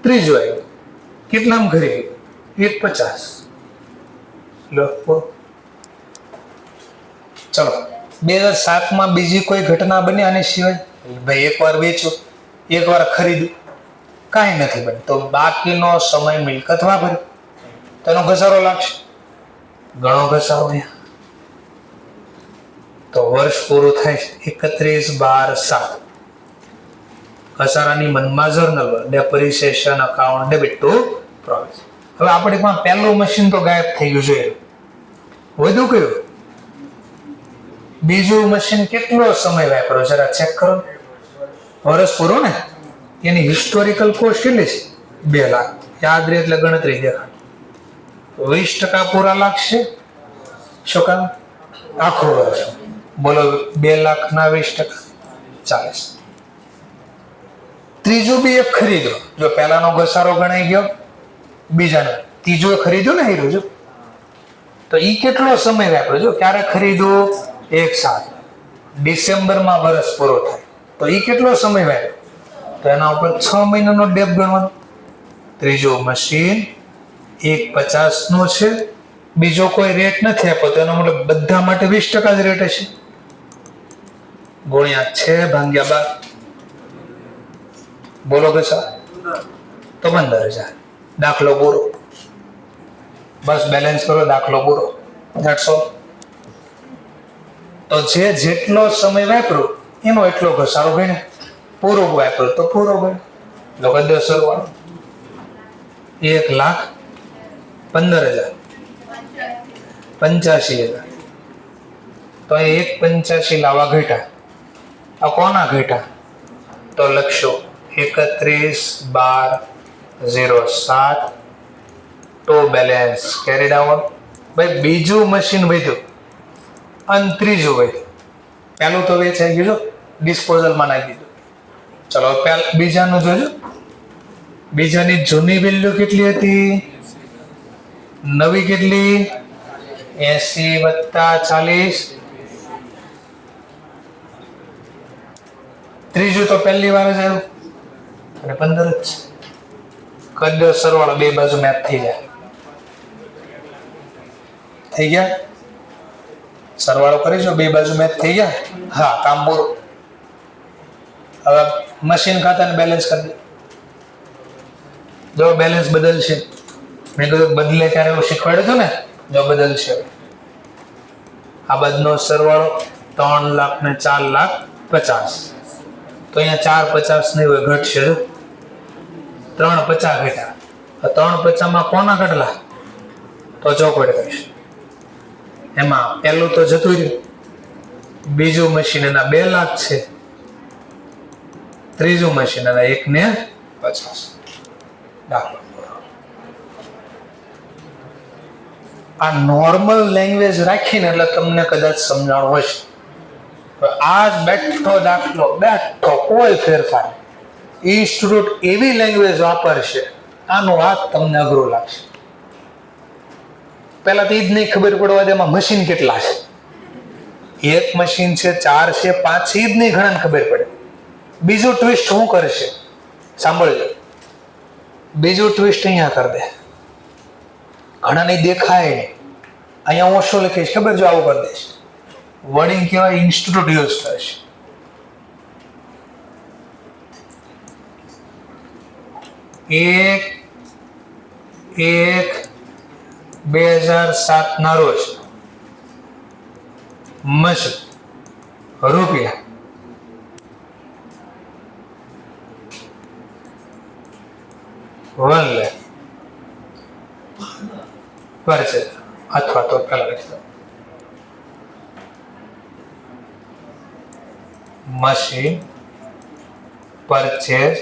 [SPEAKER 1] ત્રીજું આવ્યું. કેટલામાં ખરીદ્યું? 1.50. ચલો 2007 બીજી કોઈ ઘટના બની આની સિવાય? ભાઈ એકવાર વેચ્યું, એકવાર ખરીદ્યું, કાંઈ નથી બને તો બાકીનો સમય મિલકત વાપરી, તેનો ઘસારો લાગશે. ઘણો ઘસારો અહીંયા. તો વર્ષ પૂરું થાય છે 31/12/7. ઘસારાની મનમાં journal depreciation account debit two provision. હવે આપણે પણ પહેલું મશીન તો ગાયબ થઈ ગયું છે. વધુ કયું? બીજું મશીન કેટલો સમય વાપર્યો જરા ચેક કરો. વર્ષ પૂરું ને, એની હિસ્ટોરિકલ કોસ્ટ કેટલી છે? 2 લાખ. યાદ રહે એટલે ગણતરી દેખાડ. 20% પૂરા લાગશે. શું કામ? આખું વર્ષ. બોલો 2 લાખના 20%, 40. ત્રીજું બી એક ખરીદો. જો પહેલાનો ઘસારો ગણાઈ ગયો, બીજાનો ત્રીજો ખરીદ્યો ને હીરો, જો તો ઈ કેટલો સમય વાપર્યો? જો ક્યારે ખરીદ્યું? 1 સાલ. ડિસેમ્બરમાં વર્ષ પૂરો થાય તો ઈ કેટલો સમય વાપર્યો? તો એના ઉપર 6 મહિનાનો ડેપ ગણવાનો. ત્રીજું મશીન 1.50 નો છે, બીજો કોઈ રેટ નથી આપ્યો તો એનો મતલબ બધા માટે 20% જ રેટ હશે. ગુણ્યા 6/12. બોલો ઘસારો તો 15,000. દાખલો પૂરો. બસ બેલેન્સ કરો, દાખલો પૂરો. That's all. તો જે જેટલો સમય વાપરો એનો એટલો ઘસારો ગણે. પૂરો વાપરો તો પૂરો ગણે. લોકો 10 સરવાળો 1,15,000, 85,000. તો એ 1.85 લાવવા ઘટા. આ કોના ઘટા? તો લખશો 31/12/07. ટો બેલેન્સ કેરી ડાઉન. ભાઈ બીજું મશીન વધ્યું અને ત્રીજું વધ્યું. પહેલું તો વેચાઈ ગયું, ડિસ્પોઝલમાં નાખી દીધું. ચલો બીજાનું જોજો. બીજાની જૂની વેલ્યુ કેટલી હતી? નવી કેટલી? 80 + 40. ત્રીજું તો પહેલી વાર જ આવ્યું અને 15 જ. કદ સરવાળો બે બાજુ મેપ થઈ જાય. થઈ ગયા? સરવાળો કરીશું, બે બાજુ મેચ થઈ ગયા. હા, કામ પૂરું. હવે મશીન ખાતાને બેલેન્સ કરી દે. જો બેલેન્સ બદલશે, મેં કીધું બદલે ત્યારે એવું શીખવાડ્યું હતું ને, જો બદલશે. આ બધનો સરવાળો 3 લાખ ને 4,50,000. તો અહીંયા 450 નહીં હોય, ઘટશે. 350 ઘટ્યા. 350 કોના ઘટલા? તો ચોકડ કહીશ. એમાં પહેલું તો જતું રહ્યું, બીજું મશીન એના 2 લાખ છે, ત્રીજું મશીન એના 1.50. દાખલો. આ નોર્મલ લેંગ્વેજ રાખીને એટલે તમને કદાચ સમજાણું હશે. આજ બેઠો દાખલો, બેઠો કોઈ ફેરફાર. ઇન્સ્ટિટ્યૂટ એવી લેંગ્વેજ વાપરશે, આનો હાથ તમને અઘરો લાગશે. પહેલા તો એ જ નહીં ખબર પડવા દે એમાં મશીન કેટલા છે. એક મશીન છે, 4 છે, 5 છે, એ જ નહીં ઘણાને ખબર પડે. બીજું ટ્વિસ્ટ શું કરશે સાંભળજો. બીજું ટ્વિસ્ટ અહીંયા કરી દે, ઘણાને દેખાય નહીં. અહીંયા હું શું લખીશ ખબર? જો આવું કરી દઈશ, વર્ડિંગ કહેવાય ઇન્સ્ટિટ્યૂટ યુઝ કરશે. એક 2007 ના રોજ મશીન રૂપિયા 1 લાખ પરચેસ, અથવા તો પેલા લખી દો machine purchase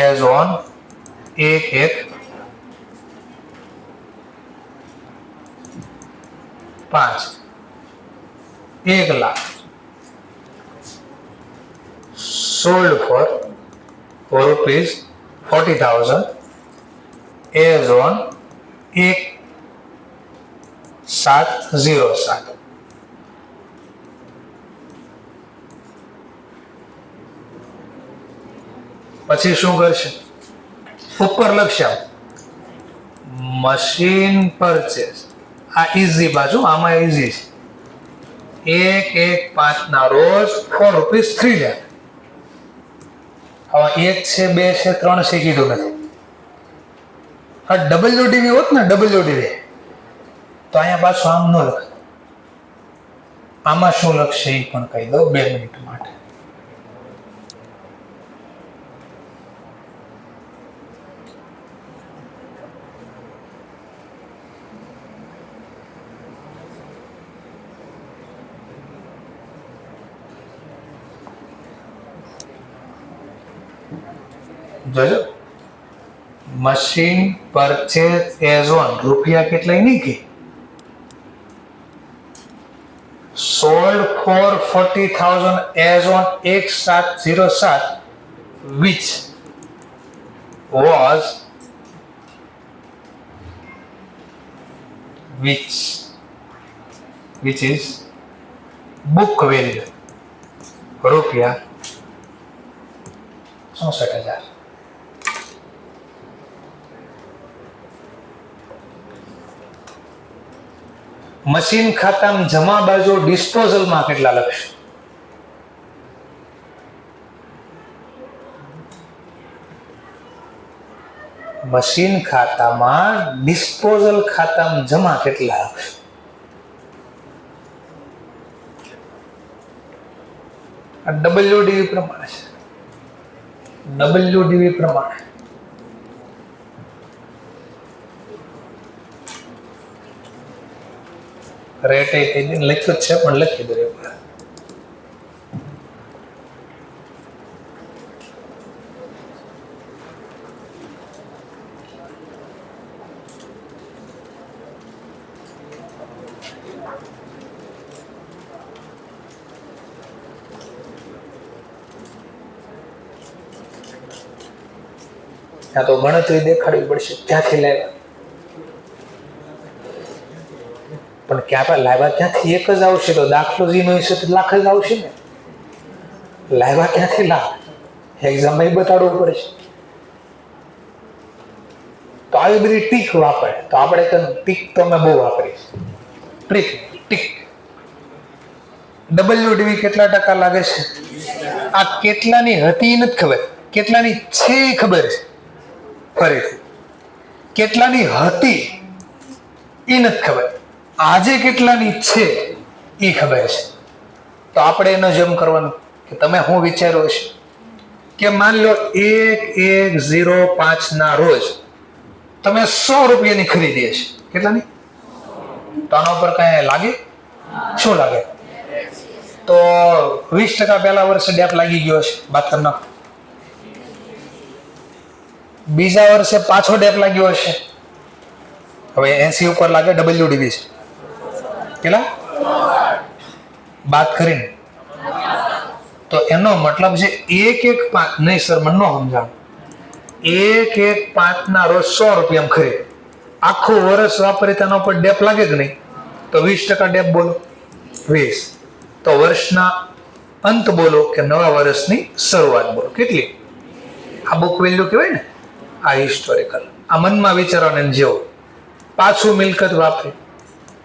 [SPEAKER 1] as on 1/5, 1 lakh sold for ₹40,000 as on 1/7/07. પછી શું કરશે? ઉપર લખશે મશીન પરચેસ. આ ઈઝી બાજુ, આમાં ઈઝી છે. 1/1/5 રોજ 4 રૂપીસ 3 લાખ. હવે 1 છે, 2 છે, 3 છે કીધું નથી. આ ડબલ્યુડીવી હોત ને, ડબલ્યુડીવી, તો અહીંયા પાછું આમ ન લખે. આમાં શું લખશે એ પણ કહી દો 2 મિનિટ માટે. જોજો, મશીન પરચેસ એઝ ઓન રૂપિયા કેટલાય નહીં કે sold for 40,000 as on 1707 which is book value રૂપિયા 64,000. મશીન ખાતામાં જમા બાજુ ડિસ્પોઝલમાં કેટલા લખશે? મશીન ખાતામાં ડિસ્પોઝલ ખાતામાં જમા કેટલા લખશે? આ ડબલ્યુડીવી પ્રમાણે છે. ડબલ્યુડીવી પ્રમાણે રેટ એ કઈ દિન લખ્યું જ છે, પણ લખી દો એકવાર. ત્યાં તો ગણતરી દેખાડવી પડશે ક્યાંથી લાવ્યા, પણ ક્યાં લાવ્યા ક્યાંથી એક જ આવશે તો દાખલો જે નો હશે તો લાખ જ આવશે ને. લાવ્યા ક્યાંથી લાખ, એક્ઝામમાં બતાડવું પડશે. તો આવી બધી ટીક વાપરે તો આપણે ટીક તો અમે બહુ વાપરીશ. Trick tick. ડબલ્યુડીવી કેટલા ટકા લાગે છે? આ કેટલાની હતી નથી ખબર, કેટલાની છે એ ખબર છે. ફરીથી કેટલાની હતી એ નથી ખબર, આજે કેટલાની છે એ ખબર છે. તો આપણે એનો જેમ કરવાનું કે તમે શું વિચાર્યું હશે કે માન લો 1/1/05 રોજ તમે 100 રૂપિયાની ખરીદી હશે. કેટલાની? તો આના ઉપર કઈ લાગે? શું લાગે? તો 20% પહેલા વર્ષે ડેપ લાગી ગયો હશે, બાદ કરી નાખો. બીજા વર્ષે પાછો ડેપ લાગ્યો હશે. હવે 80 ઉપર લાગે, ડબલ્યુડીવી છે કેટલા? બાદ કરીને. તો એનો મતલબ છે 1/1/5 નહીં સર, મને ન સમજાણ. 1/1/5 રોજ 100 રૂપિયા ખરીદ. આખું વર્ષ વાપરી તેના ઉપર ડેપ લાગે કે નહીં? તો 20% ડેપ બોલો, 20. તો વર્ષના અંત બોલો કે નવા વર્ષની શરૂઆત બોલો. કેટલી? આ બુક વેલ્યુ કહેવાય ને, આ હિસ્ટોરિકલ. આ મનમાં વિચારવાને જેવો. પાછું મિલકત વાપરી,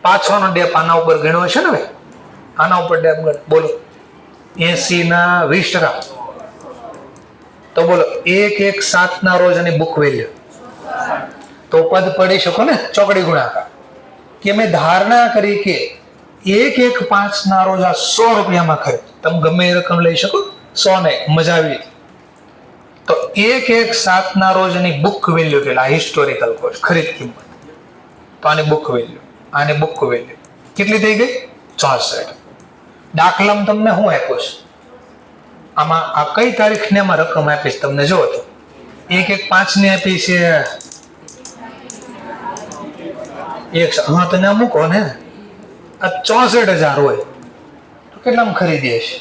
[SPEAKER 1] પાછોનો ડેપ આના ઉપર ગણ્યો છે ને ભાઈ, આના ઉપર ડેપ ગણ બોલો. 80 20%. તો બોલો 1/1/7 રોજ એની બુક વેલ્યુ. તો પદ પડી શકો ને, ચોકડી ગુણાકાર. કે મેં ધારણા કરી કે 1/1/5 રોજ આ 100 રૂપિયામાં ખરીદ. તમે ગમે એ રકમ લઈ શકો, 100 નહીં, મજા આવી. તો 1/1/7 રોજ એની બુક વેલ્યુ કેટલા? હિસ્ટોરિકલ કોસ્ટ, ખરીદ કિંમત. તો આની બુક વેલ્યુ, આની બુક વેલ્યુ કેટલી થઈ ગઈ? 64. દાખલામાં તમને શું આપ્યું છે? આમાં આ કઈ તારીખને આમાં રકમ આપીશ તમને જો તો 1/1/5 ની આપી છે. હા તો ના મૂકો ને, આ 64,000 હોય તો કેટલામાં ખરીદી હશે?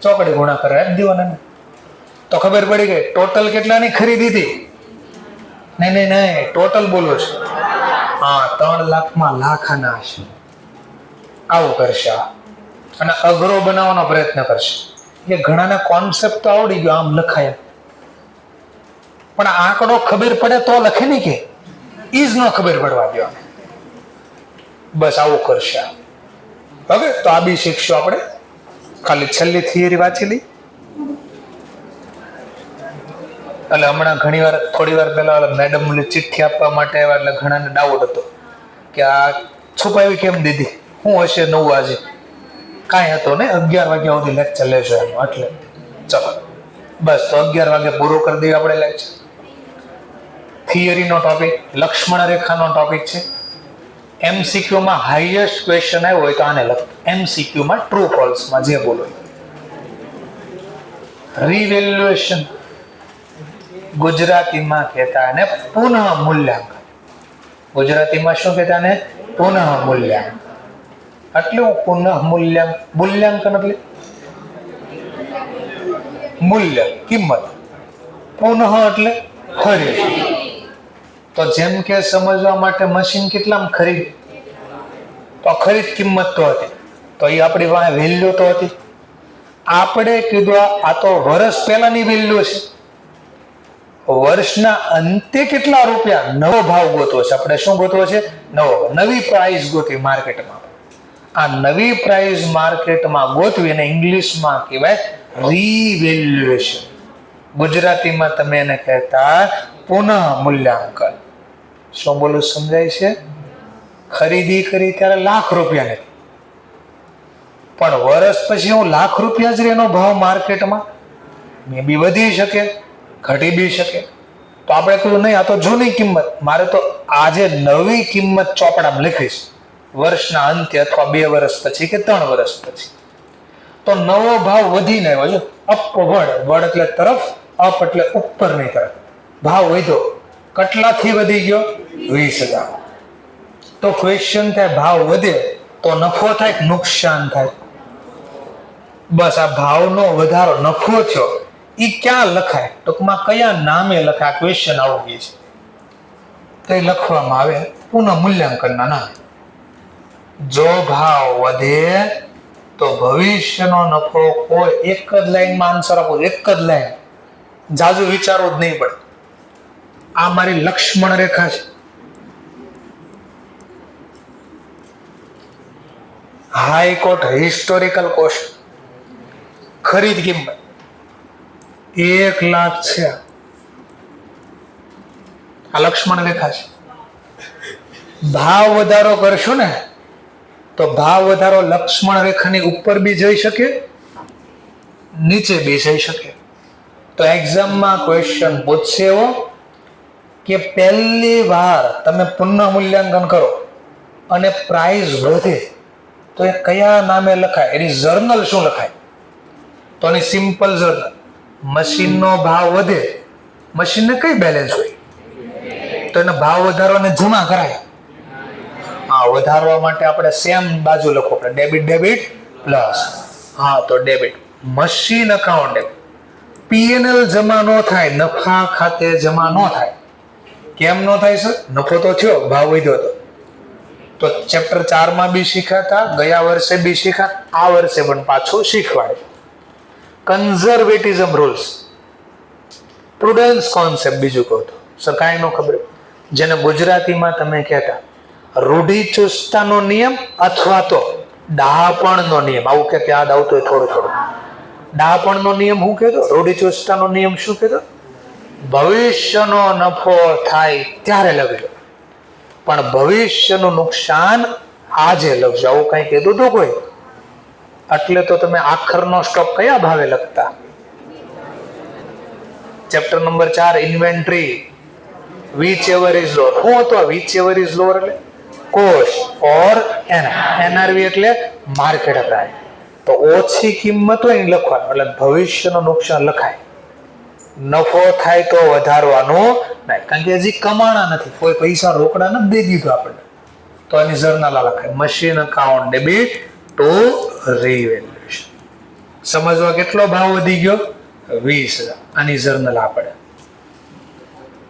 [SPEAKER 1] ચોકડી ગુણાકાર આપી દેવાના ને. તો ખબર પડી ગઈ ટોટલ કેટલાની ખરીદી હતી? નહીં, ટોટલ બોલો છે. હા, 3 લાખમાં લાખાના હશે. આવું કરશે અને અઘરો બનાવવાનો પ્રયત્ન કરશે. કે ઘણાના કોન્સેપ્ટ તો આવડી ગયો, આમ લખાય પણ આંકડો ખબર પડે તો લખે નહીં કે ઈજ ન ખબર પડવા દો. બસ આવું કરશે. હવે તો આ બી શીખશું આપણે. ખાલી છેલ્લી થિયરી વાંચી લઈ. એટલે હમણાં ઘણી વાર થોડી વાર પહેલા મેડમ ચિઠ્ઠી આપવા માટે આવ્યા એટલે ઘણાને ડાઉટ હતો કે આ છુપાવી કેમ દીધી, શું હશે નવું આજે? કાંઈ હતો ને 11 વાગ્યા સુધી લેક્ચર લેશો એનું. એટલે ચલો બસ તો 11 વાગે પૂરું કરી દઈએ આપણે લેક્ચર. થિયરીનો ટોપિક લક્ષ્મણ રેખાનો ટોપિક છે. એમસીક્યુમાં હાઈએસ્ટ ક્વેશ્ચન આવ્યો હોય તો આને લખ. એમસીક્યુમાં ટ્રુ ફોલ્સમાં જે બોલો. રિવેલ્યુએશન ગુજરાતીમાં કહેતા ને પુનઃ મૂલ્યાંકન. ગુજરાતીમાં શું કહેતા ને પુનઃ મૂલ્યાંકન. એટલે પુનઃ મૂલ્યાંકન એટલે મૂલ્ય કિંમત, પુનઃ એટલે ફરી. તો જેમ કે સમજવા માટે મશીન કેટલામાં ખરીદ, તો ખરીદ કિંમત તો હતી, તો એ આપણી પાસે વેલ્યુ તો હતી. આપણે કીધું આ તો વર્ષ પહેલાની વેલ્યુ છે, વર્ષના અંતે કેટલા રૂપિયા નવો ભાવ ગોતવો છે. આપણે શું ગોતવો છે? નવી પ્રાઇસ ગોતવી માર્કેટમાં. આ નવી પ્રાઇસ માર્કેટમાં ગોતવી અને ઇંગ્લિશમાં કહેવાય રિવેલ્યુએશન. ગુજરાતીમાં તમે એને કહેતા પુનઃ મૂલ્યાંકન. શું બોલું સમજાય છે? ખરીદી કરી ત્યારે લાખ રૂપિયા નથી, પણ વર્ષ પછી હું લાખ રૂપિયા જ એનો ભાવ માર્કેટમાં મે બી વધી શકે, ઘટી બી શકે. તો આપણે કહ્યું નહીં, આ તો જૂની કિંમત, મારે તો આજે નવી કિંમત ચોપડામાં લખીશ વર્ષના અંતે અથવા 2 વર્ષ પછી કે 3 વર્ષ પછી. તો નવો ભાવ વધીને આવ્યો છે. અપવર્ડ, વર્ડ એટલે તરફ, અપ એટલે ઉપરની તરફ. ભાવ વધ્યો. કેટલાથી વધી ગયો? 20,000. તો ક્વેશ્ચન થાય ભાવ વધે તો નફો થાય કે નુકસાન થાય? બસ આ ભાવનો વધારો નફો થયો એ ક્યાં લખાય? ટૂંકમાં કયા નામે લખાય? ક્વેશ્ચન આવું ગઈ છે તો એ લખવામાં આવે પુનઃ મૂલ્યાંકનના નામે. જો ભાવ વધે તો ભવિષ્યનો નફો, કોઈ એક જ લાઈનમાં આન્સર આપો, એક જ લાઈન, જાજુ વિચારવું જ નહીં પડે. આ મારી લક્ષ્મણ રેખા છે. હાઈકોર્ટ હિસ્ટોરિકલ કોસ્ટ, ખરીદ કિંમત 1 લાખ છે. આ લક્ષ્મણ રેખા છે. ભાવ વધારો કરશું ને તો ભાવ વધારો લક્ષ્મણ રેખાની ઉપર બી જઈ શકે, નીચે બી જઈ શકે. તો એક્ઝામમાં ક્વેશ્ચન પૂછશે એવો કે પહેલી વાર તમે પુનઃ મૂલ્યાંકન કરો અને પ્રાઇસ વધે તો એ કયા નામે લખાય? એની જર્નલ શું લખાય? તો એની સિમ્પલ જર્નલ. મશીનનો ભાવ વધે, મશીનને કઈ બેલેન્સ હોય? તો એને ભાવ વધારવાને જમા કરાય. હા, વધારવા માટે આપણે સેમ બાજુ લખો, આપણે ડેબિટ પ્લસ. હા, તો ડેબિટ મશીન અકાઉન્ટ. પીએનએલ જમા ન થાય, નફા ખાતે જમા ન થાય. કેમ ન થાય સર? નફો તો થયો, ભાવ વધ્યો હતો. તો ચેપ્ટર 4 માં બી શીખાતા, ગયા વર્ષે બી શીખા, આ વર્ષે પણ પાછું શીખવાડે. કન્ઝર્વેટિઝમ રૂલ્સ, પ્રુડન્સ કોન્સેપ્ટ. બીજું કહું તો સર કાંઈ ન ખબર, જેને ગુજરાતીમાં તમે કહેતા રૂઢિચુસ્તતાનો નિયમ અથવા તો ડહાપણનો નિયમ. આવું કે યાદ આવતું હોય થોડું થોડું. ડહાપણનો નિયમ શું કહેતો? રૂઢિચુસ્તતાનો નિયમ શું કહેતો? ભવિષ્યનો નફો થાય ત્યારે લખજો, પણ ભવિષ્યનું નુકસાન આજે લખજો. આવું કઈ કીધું હતું કોઈ? એટલે તો તમે આખરનો સ્ટોક કયા ભાવે લખતા? Chapter number 4 inventory, which ever is lower. શું હતો વિચ એવર ઇઝ લોઅર? એટલે કોસ્ટ ઓર એનઆરવી એટલે માર્કેટ પ્રાઇસ. તો ઓછી કિંમત હોય ને લખવાનું, એટલે ભવિષ્યનું નુકસાન લખાય. નફો થાય તો વધારવાનું નહીં, કારણ કે હજી કમાણા નથી, કોઈ પૈસા રોકડા નથી દઈ દીધું આપણને, તો એની જર્નલ લખાય. Machine account debit two રિવેલ્યુએશન. સમજવા કેટલો ભાવ વધી ગયો? 20,000. આની જર્નલ આપણે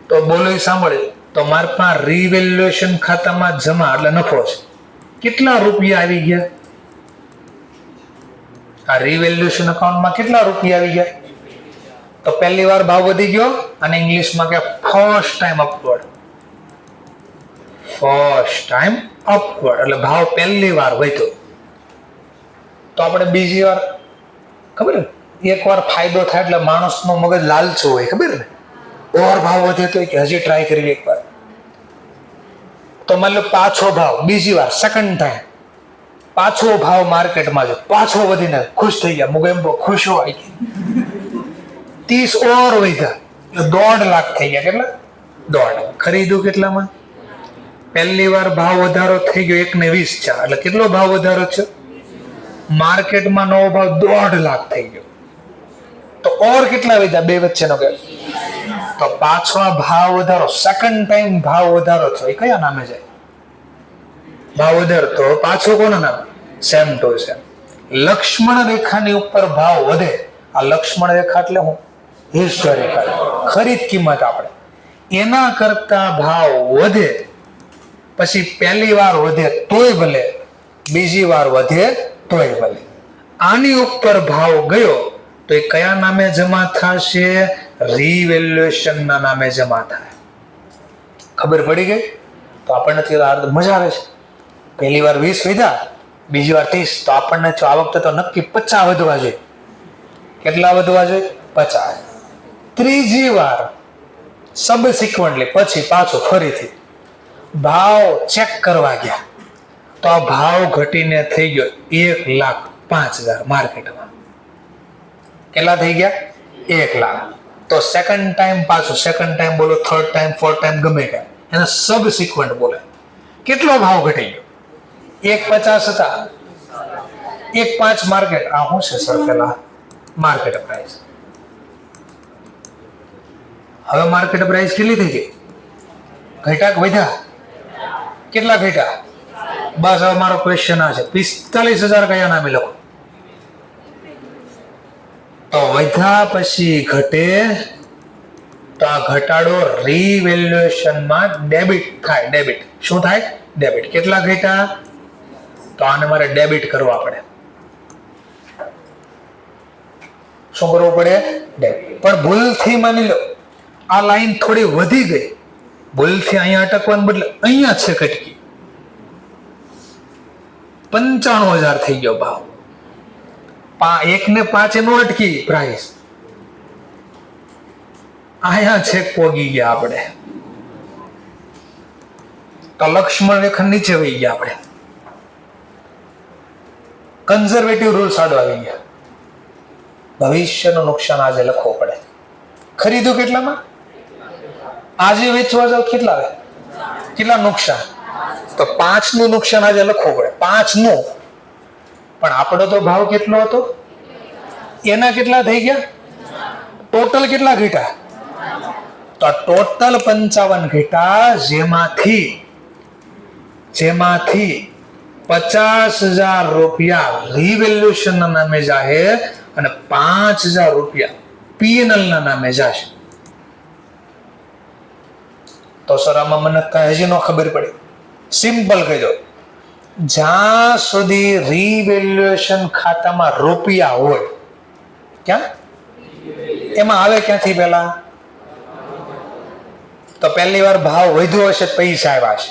[SPEAKER 1] તો બોલો સાંભળે. તો મારા પાસે રિવેલ્યુએશન ખાતામાં જમા એટલે નફો છે. કેટલા રૂપિયા આવી ગયા? આ રિવેલ્યુએશન અકાઉન્ટમાં કેટલા રૂપિયા આવી ગયા? તો પહેલી વાર ભાવ વધી ગયો અને ઇંગ્લિશમાં કે first time upward. First time upward એટલે ભાવ પહેલી વાર વધ્યો. તો આપણે બીજી વાર ખબર ને, એક વાર ફાયદો થાય એટલે માણસનો મગજ લાલચું હોય, ખબર ને, ઓર ભાવ વધે તો કે હજી ટ્રાય કરી એક વાર. તો માની લો પાછો ભાવ બીજી વાર સેકન્ડ ટાઈમ પાછો ભાવ માર્કેટમાં જો પાછો વધીને ખુશ થઈ ગયા, મુગે એમ ખુશો આવી ગઈ, 30 ઓર વધ્યા એટલે 1.5 લાખ થઈ ગયા. કેટલા? 1.5. ખરીદ્યું કેટલામાં? પહેલી વાર ભાવ વધારો થઈ ગયો 1.20 છે એટલે કેટલો ભાવ વધારો છે? માર્કેટમાં નવો ભાવ 1.5 લાખ થઈ ગયો. તો ઓર કેટલા વધ્યા બે વચ્ચેનો ગેપ? તો પાછો આ ભાવ વધારો સેકન્ડ ટાઈમ ભાવ વધારો થયો એ કયા નામે જાય? ભાવ વધારો તો પાછો કોના નામે? Same to same. લક્ષ્મણ રેખાની ઉપર ભાવ વધે, આ લક્ષ્મણ રેખા એટલે હું હિસ્ટોરિકલ ખરીદ કિંમત, આપણે એના કરતા ભાવ વધે પછી પહેલી વાર વધે તોય ભલે, બીજી વાર વધે તોય ભલે, આની ઉપર ભાવ ગયો તો એ કયા નામે જમા થશે? રિવેલ્યુએશન ના નામે જમા થાય. ખબર પડી ગઈ? તો આપણને મજા આવે છે. પહેલી વાર 20 વધ્યા, બીજી વાર 30, તો આપણને આ વખતે તો નક્કી 50 વધવા જોઈએ. કેટલા વધવા જોઈએ? 50. ત્રીજી વાર સબસિક્વન્ટલી પછી પાછો ફરીથી ભાવ ચેક કરવા ગયા તો આ ભાવ ઘટીને થઈ ગયો 1,05,000 માર્કેટમાં. કેટલા થઈ ગયા? 1 લાખ. તો સેકન્ડ ટાઈમ પાછું, સેકન્ડ ટાઈમ બોલો, થર્ડ ટાઈમ, ફોર્થ ટાઈમ, ગમે કાંઈ એને સબસિક્વન્ટ બોલે. કેટલો ભાવ ઘટી ગયો? 1,50 હતા, 1,5 માર્કેટ. આ શું છે સર? પેલા માર્કેટ પ્રાઇસ. હવે માર્કેટ પ્રાઇસ કેટલી થઈ ગઈ? ઘટ્યા કે વધ્યા? કેટલા ઘટ્યા? બસ હવે મારો ક્વેશ્ચન આ છે, 45,000 કયા નામે લખો? તો વધ્યા પછી ઘટે તો આ ઘટાડો રિવેલ્યુએશનમાં ડેબિટ થાય. ડેબિટ શું થાય? ડેબિટ. કેટલા ઘટ્યા? તો આને મારે ડેબિટ કરવા પડે. શું કરવું પડે? ડેબિટ. પણ ભૂલથી માની લો આ લાઈન થોડી વધી ગઈ, ભૂલથી અહીંયા અટકવાને બદલે અહીંયા છે કટકી, 95,000 થઈ ગયો ભાવ. 1.5 નો અટકી પ્રાઇસ, અહીંયા છેક પોગી ગયા આપણે, તો લક્ષ્મણ રેખા નીચે વહી ગયા આપણે. કન્ઝર્વેટિવ રૂલ્સ આડો આવી ગયા. ભવિષ્યનું નુકસાન આજે લખવું પડે. ખરીદ્યું કેટલામાં? આજે વેચવા જાવ કેટલા આવે? કેટલા નુકસાન? તો 5 નું નુકસાન આજે લખવું પડે. 5 નું. પણ આપણો તો ભાવ કેટલો હતો? એના કેટલા થઈ ગયા? ટોટલ કેટલા ઘટ્યા? તો ટોટલ 55 ઘટ્યા, જેમાંથી 50,000 રૂપિયા રિવેલ્યુએશન ના નામે જાહે અને 5,000 રૂપિયા પીએનએલ ના નામે જશે. તો સર આમાં મને કઈ હજી ન ખબર પડી. સિમ્પલ કહી દો, જ્યાં સુધી રિવેલ્યુએશન ખાતામાં રૂપિયા હોય, ક્યાં એમાં આવે ક્યાંથી? પેલા તો પહેલી વાર ભાવ વધ્યો હશે, પૈસા આવ્યા છે.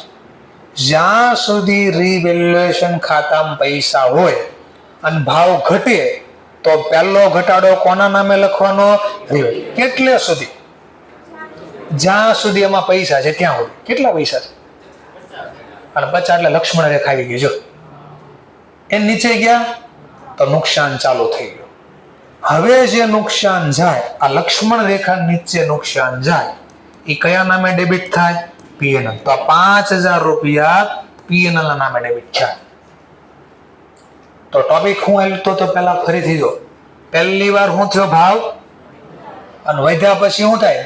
[SPEAKER 1] જ્યાં સુધી રિવેલ્યુએશન ખાતામાં પૈસા હોય અને ભાવ ઘટે તો પહેલો ઘટાડો કોના નામે લખવાનો? કેટલે સુધી? જ્યાં સુધી એમાં પૈસા છે ત્યાં સુધી. કેટલા પૈસા છે? અને 50 એટલે લક્ષ્મણ રેખા આવી ગઈ. જો એ નીચે ગયા તો નુકસાન ચાલુ થઈ ગયું. હવે જે નુકસાન જાય, આ લક્ષ્મણ રેખા નીચે નુકસાન જાય, એ કયા નામે ડેબિટ થાય? પીએનએલ. તો 5,000 રૂપિયા પીએનએલ ના નામે ડેબિટ થાય. તો ટોપિક હું હાલતો તો પેલા ફરીથી જો, પહેલી વાર શું થયો? ભાવ અને વધ્યા પછી શું થાય?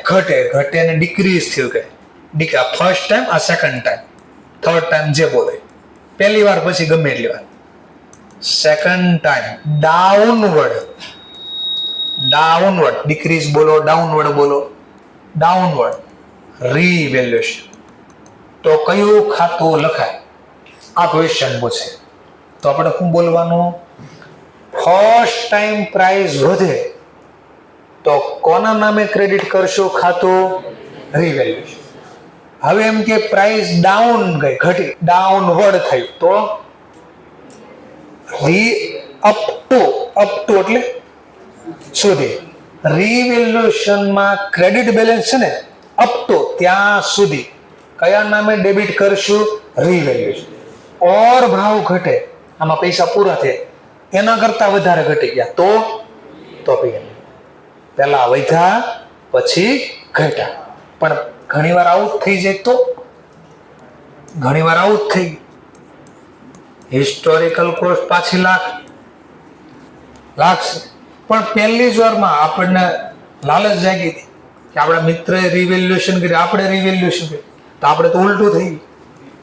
[SPEAKER 1] ઘટે અને ડિક્રીઝ થયું. કે ફર્સ્ટ ટાઈમ, આ સેકન્ડ ટાઈમ, થર્ડ ટાઈમ જે બોલે, પહેલી વાર પછી ગમે એટલી વાર. સેકન્ડ ટાઈમ ડાઉનવર્ડ, ડિક્રીઝ બોલો, ડાઉનવર્ડ બોલો, ડાઉનવર્ડ રિવેલ્યુએશન. તો કયું ખાતું લખાય? આ ક્વેશ્ચન પૂછે તો આપણે શું બોલવાનું? ફર્સ્ટ ટાઈમ પ્રાઇસ વધે તો કોના નામે ક્રેડિટ કરશું ખાતું? રિવેલ્યુએશન. હવે એમ કે પ્રાઇસ ડાઉન ગઈ, ઘટી, ડાઉનવર્ડ થયું, તો અપ ટુ એટલે સુધી. રિવેલ્યુએશનમાં ક્રેડિટ બેલેન્સ છે ને, અપ ટુ ત્યાં સુધી કયા નામે ડેબિટ કરશું? રિવેલ્યુએશન. ઓર ભાવ ઘટે, આમાં પૈસા પૂરા થયા, એના કરતા વધારે ઘટી ગયા, તો પેલા વધ્યા પછી ઘટ્યા. પણ ઘણીવાર આવું થઈ જાય, તો ઘણીવાર આવું થઈ ગયું. હિસ્ટોરિકલ કોસ્ટ પાછી લાગશે, પણ પહેલી જ વારમાં આપણને લાલચ જાગી હતી કે આપણા મિત્રએ રિવેલ્યુએશન કર્યું, આપણે રિવેલ્યુએશન કર્યું, તો આપણે તો ઉલટું થઈ ગયું.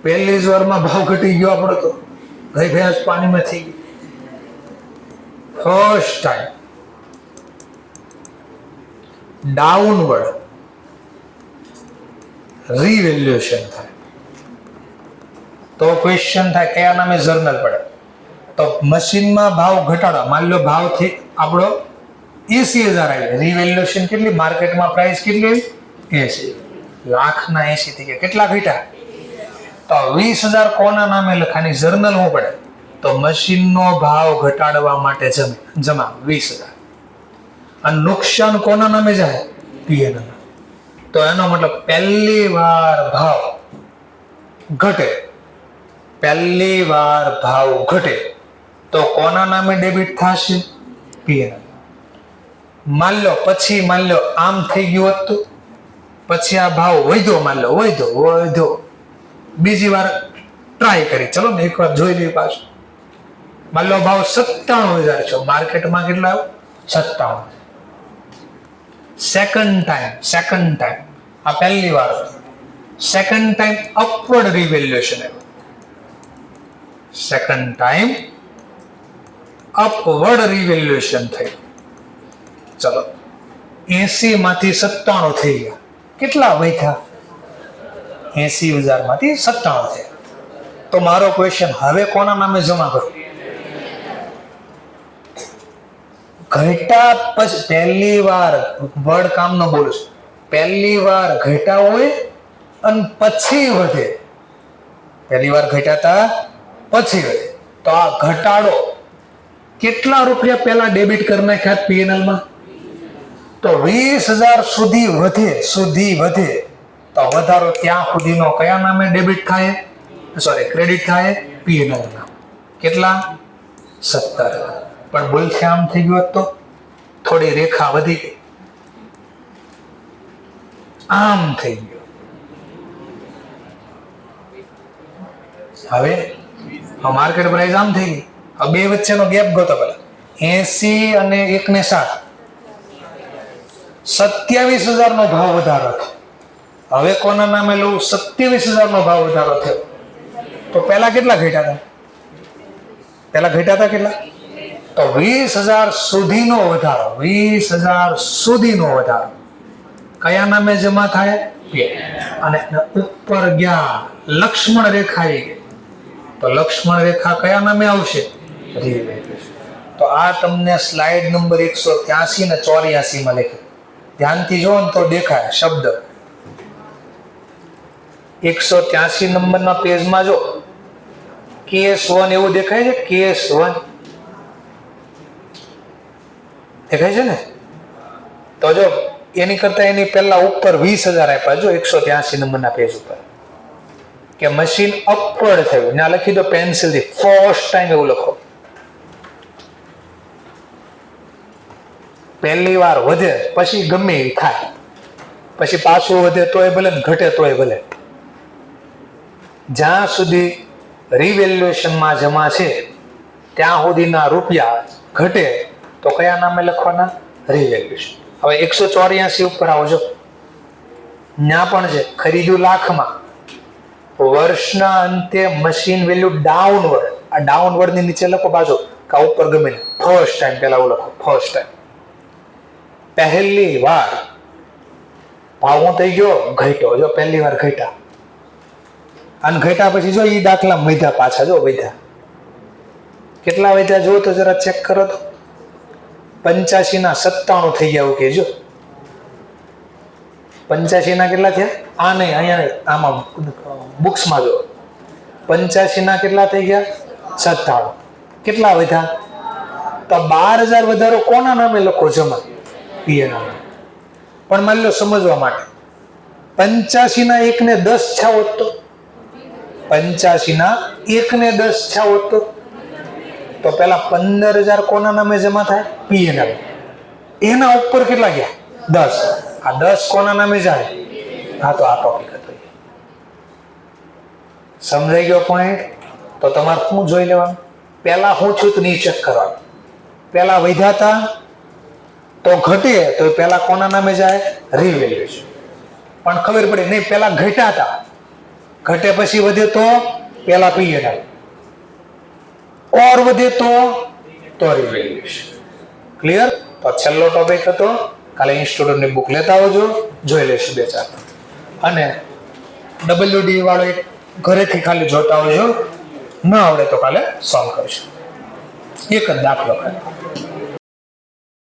[SPEAKER 1] પહેલી જ વારમાં ભાવ ઘટી ગયો, આપણો તો ગઈ ભેંસ પાણીમાં થઈ ગઈ. ફર્સ્ટ ટાઈમ ડાઉનવર્ડ રિવેલ્યુએશન થાય તો ક્વેશ્ચન થાય કયા નામે જર્નલ પડે? તો મશીનમાં ભાવ ઘટાડો, માની લો ભાવ થી આપણો 80,000 આવી, રિવેલ્યુએશન કેટલી? માર્કેટમાં પ્રાઇસ કેટલી આવી? 80 લાખના 80 થઈ ગયા. કેટલા ઘટ્યા? તો 20,000 કોના નામે લખાની જર્નલ હું પડે? તો મશીનનો ભાવ ઘટાડવા માટે જમા 20,000. અને નુકસાન કોના નામે જાય? પીએનએલ. તો એનો મતલબ પહેલી વાર ભાવ ઘટે, પહેલી વાર ભાવ ઘટે તો કોના નામે ડેબિટ થશે? પીએનએલ. માની લો આમ થઈ ગયું હોત, તો પછી આ ભાવ વધ્યો, માની લો વધ્યો, બીજી વાર ટ્રાય કરી, ચલો ને એક વાર જોઈ લઈએ પાછું. માની લો ભાવ 97,000 છે, માર્કેટમાં કેટલા આવ્યો? 57. સેકન્ડ ટાઈમ આ પહેલી વાર, સેકન્ડ ટાઈમ અપવર્ડ રિવેલ્યુએશન આવ્યું, સેકન્ડ ટાઈમ અપવર્ડ રિવેલ્યુએશન થયું. ચલો 80 માંથી 97 થઈ ગયા, કેટલા વધ્યા? 80,000 માંથી 97 થયા. તો મારો ક્વેશ્ચન હવે કોના નામે જમા કરું? ઘટા પછી પહેલી વાર વર્ડ કામ ન બોલું છું, પહેલી વાર ઘટા હોય અને પછી વધે, પહેલી વાર ઘટાતા પછી વધે, તો આ ઘટાડો કેટલા રૂપિયા પહેલા ડેબિટ કરી નાખ્યા પીએનએલ માં? તો 20,000 સુધી વધે તો વધારો ત્યાં સુધીનો કયા નામે ડેબિટ થાય? ક્રેડિટ થાય પીએનએલ ના. કેટલા? 17. પણ ભૂલથી આમ થઈ ગયું તો થોડી રેખા વધી ગઈ, આમ થઈ ગયું. હવે માર્કેટ પ્રાઇસ આમ થઈ ગઈ, હવે બે વચ્ચેનો ગેપ ગયો તો પેલા 80 અને 1 ને 7, 27,000 નો ભાવ વધારો થયો. હવે કોના નામે લઉં? 27,000 નો ભાવ વધારો થયો. તો પહેલા કેટલા ઘટ્યા હતા? કેટલા? તો 20,000 સુધીનો વધારો, 20,000 સુધીનો વધારો કયા નામે જમા થાય? અને ઉપર ગયા, લક્ષ્મણ રેખા આવી ગઈ, તો લક્ષ્મણ રેખા કયા નામે આવશે? રિવેલ્યુએશન. તો આ તમને સ્લાઇડ નંબર 183 ને 84 માં લખ્યું, ધ્યાનથી જોવો ને તો દેખાય શબ્દ. 183 નંબરના પેજમાં જો KS1 એવું દેખાય છે, KS1 દેખાય છે ને? તો જો એની કરતા એની પહેલા ઉપર 20,000 આપ્યા, જો 183 નંબરના પેજ ઉપર, કે મશીન અપવર્ડ થયું. ત્યાં લખી દો પેન્સિલથી, ફર્સ્ટ ટાઈમ એવું લખો. પહેલી વાર વધે પછી ગમે એ થાય, પછી પાછું વધે તોય ભલે ને ઘટે તોય ભલે, જ્યાં સુધી રિવેલ્યુએશનમાં જમા છે ત્યાં સુધીના રૂપિયા ઘટે તો કયા નામે લખવાના? રિવેલ્યુએશન. હવે 184 ઉપર આવજો, ત્યાં પણ છે ખરીદ્યું લાખમાં, વર્ષના અંતે મશીન વેલ્યુ ડાઉનવર્ડ, આ ડાઉનવર્ડ ની નીચે લખો બાજુ કા ઉપર ગમે, ફર્સ્ટ ટાઈમ પેલા લખો, ફર્સ્ટ ટાઈમ પહેલી વાર ભાવ હું થઈ ગયો ઘટ્યો, જો પહેલી વાર ઘટ્યા, અને ઘટ્યા પછી જો એ દાખલા વધ્યા, પાછા જો વધ્યા, કેટલા વધ્યા જો તો જરા ચેક કરો તો 85 ના 97 થઈ ગયા એવું કહેજો. 85 ના કેટલા થયા? આ નહીં, અહીંયા આમાં બુક્સમાં જો. 85 ના કેટલા થઈ ગયા? 97. કેટલા વધ્યા? તો 12,000 વધારો કોના નામે લખો જમા? પીએ નામે. પણ માની લો સમજવા માટે 85 ના 1 ને 10 છા હોત તો 85 ના 1 ને 10 છા હોત તો પેલા 15,000 કોના નામે જમા થાય? પીએ નામે. એના ઉપર કેટલા ગયા? 10. આ 10 કોના નામે જાય? હા, તો આ ટોપિક હતો. સમજાઈ ગયો પોઈન્ટ? તો તમારે શું જોઈ લેવાનું? પેલા હું છું તો નહીં ચેક કરવાનું. પેલા વધ્યા હતા તો ઘટે તો પેલા કોના નામે જાય? રિવેલ્યુએશન. પણ ખબર પડી નહીં, પેલા ઘટ્યા હતા, ઘટે પછી વધે તો પેલા પીએ નામે, ઓર વધે તો રિવેલ્યુએશન. ક્લિયર? તો છેલ્લો ટોપિક હતો. કાલે ઇન્સ્ટિટ્યૂટની બુક લેતા આવજો, જોઈ લેશું 2-4. અને WD વાળો એક ઘરેથી ખાલી જોતા આવજો, ન આવડે તો કાલે સોલ્વ કરીશું. એક જ દાખલો ખાલી.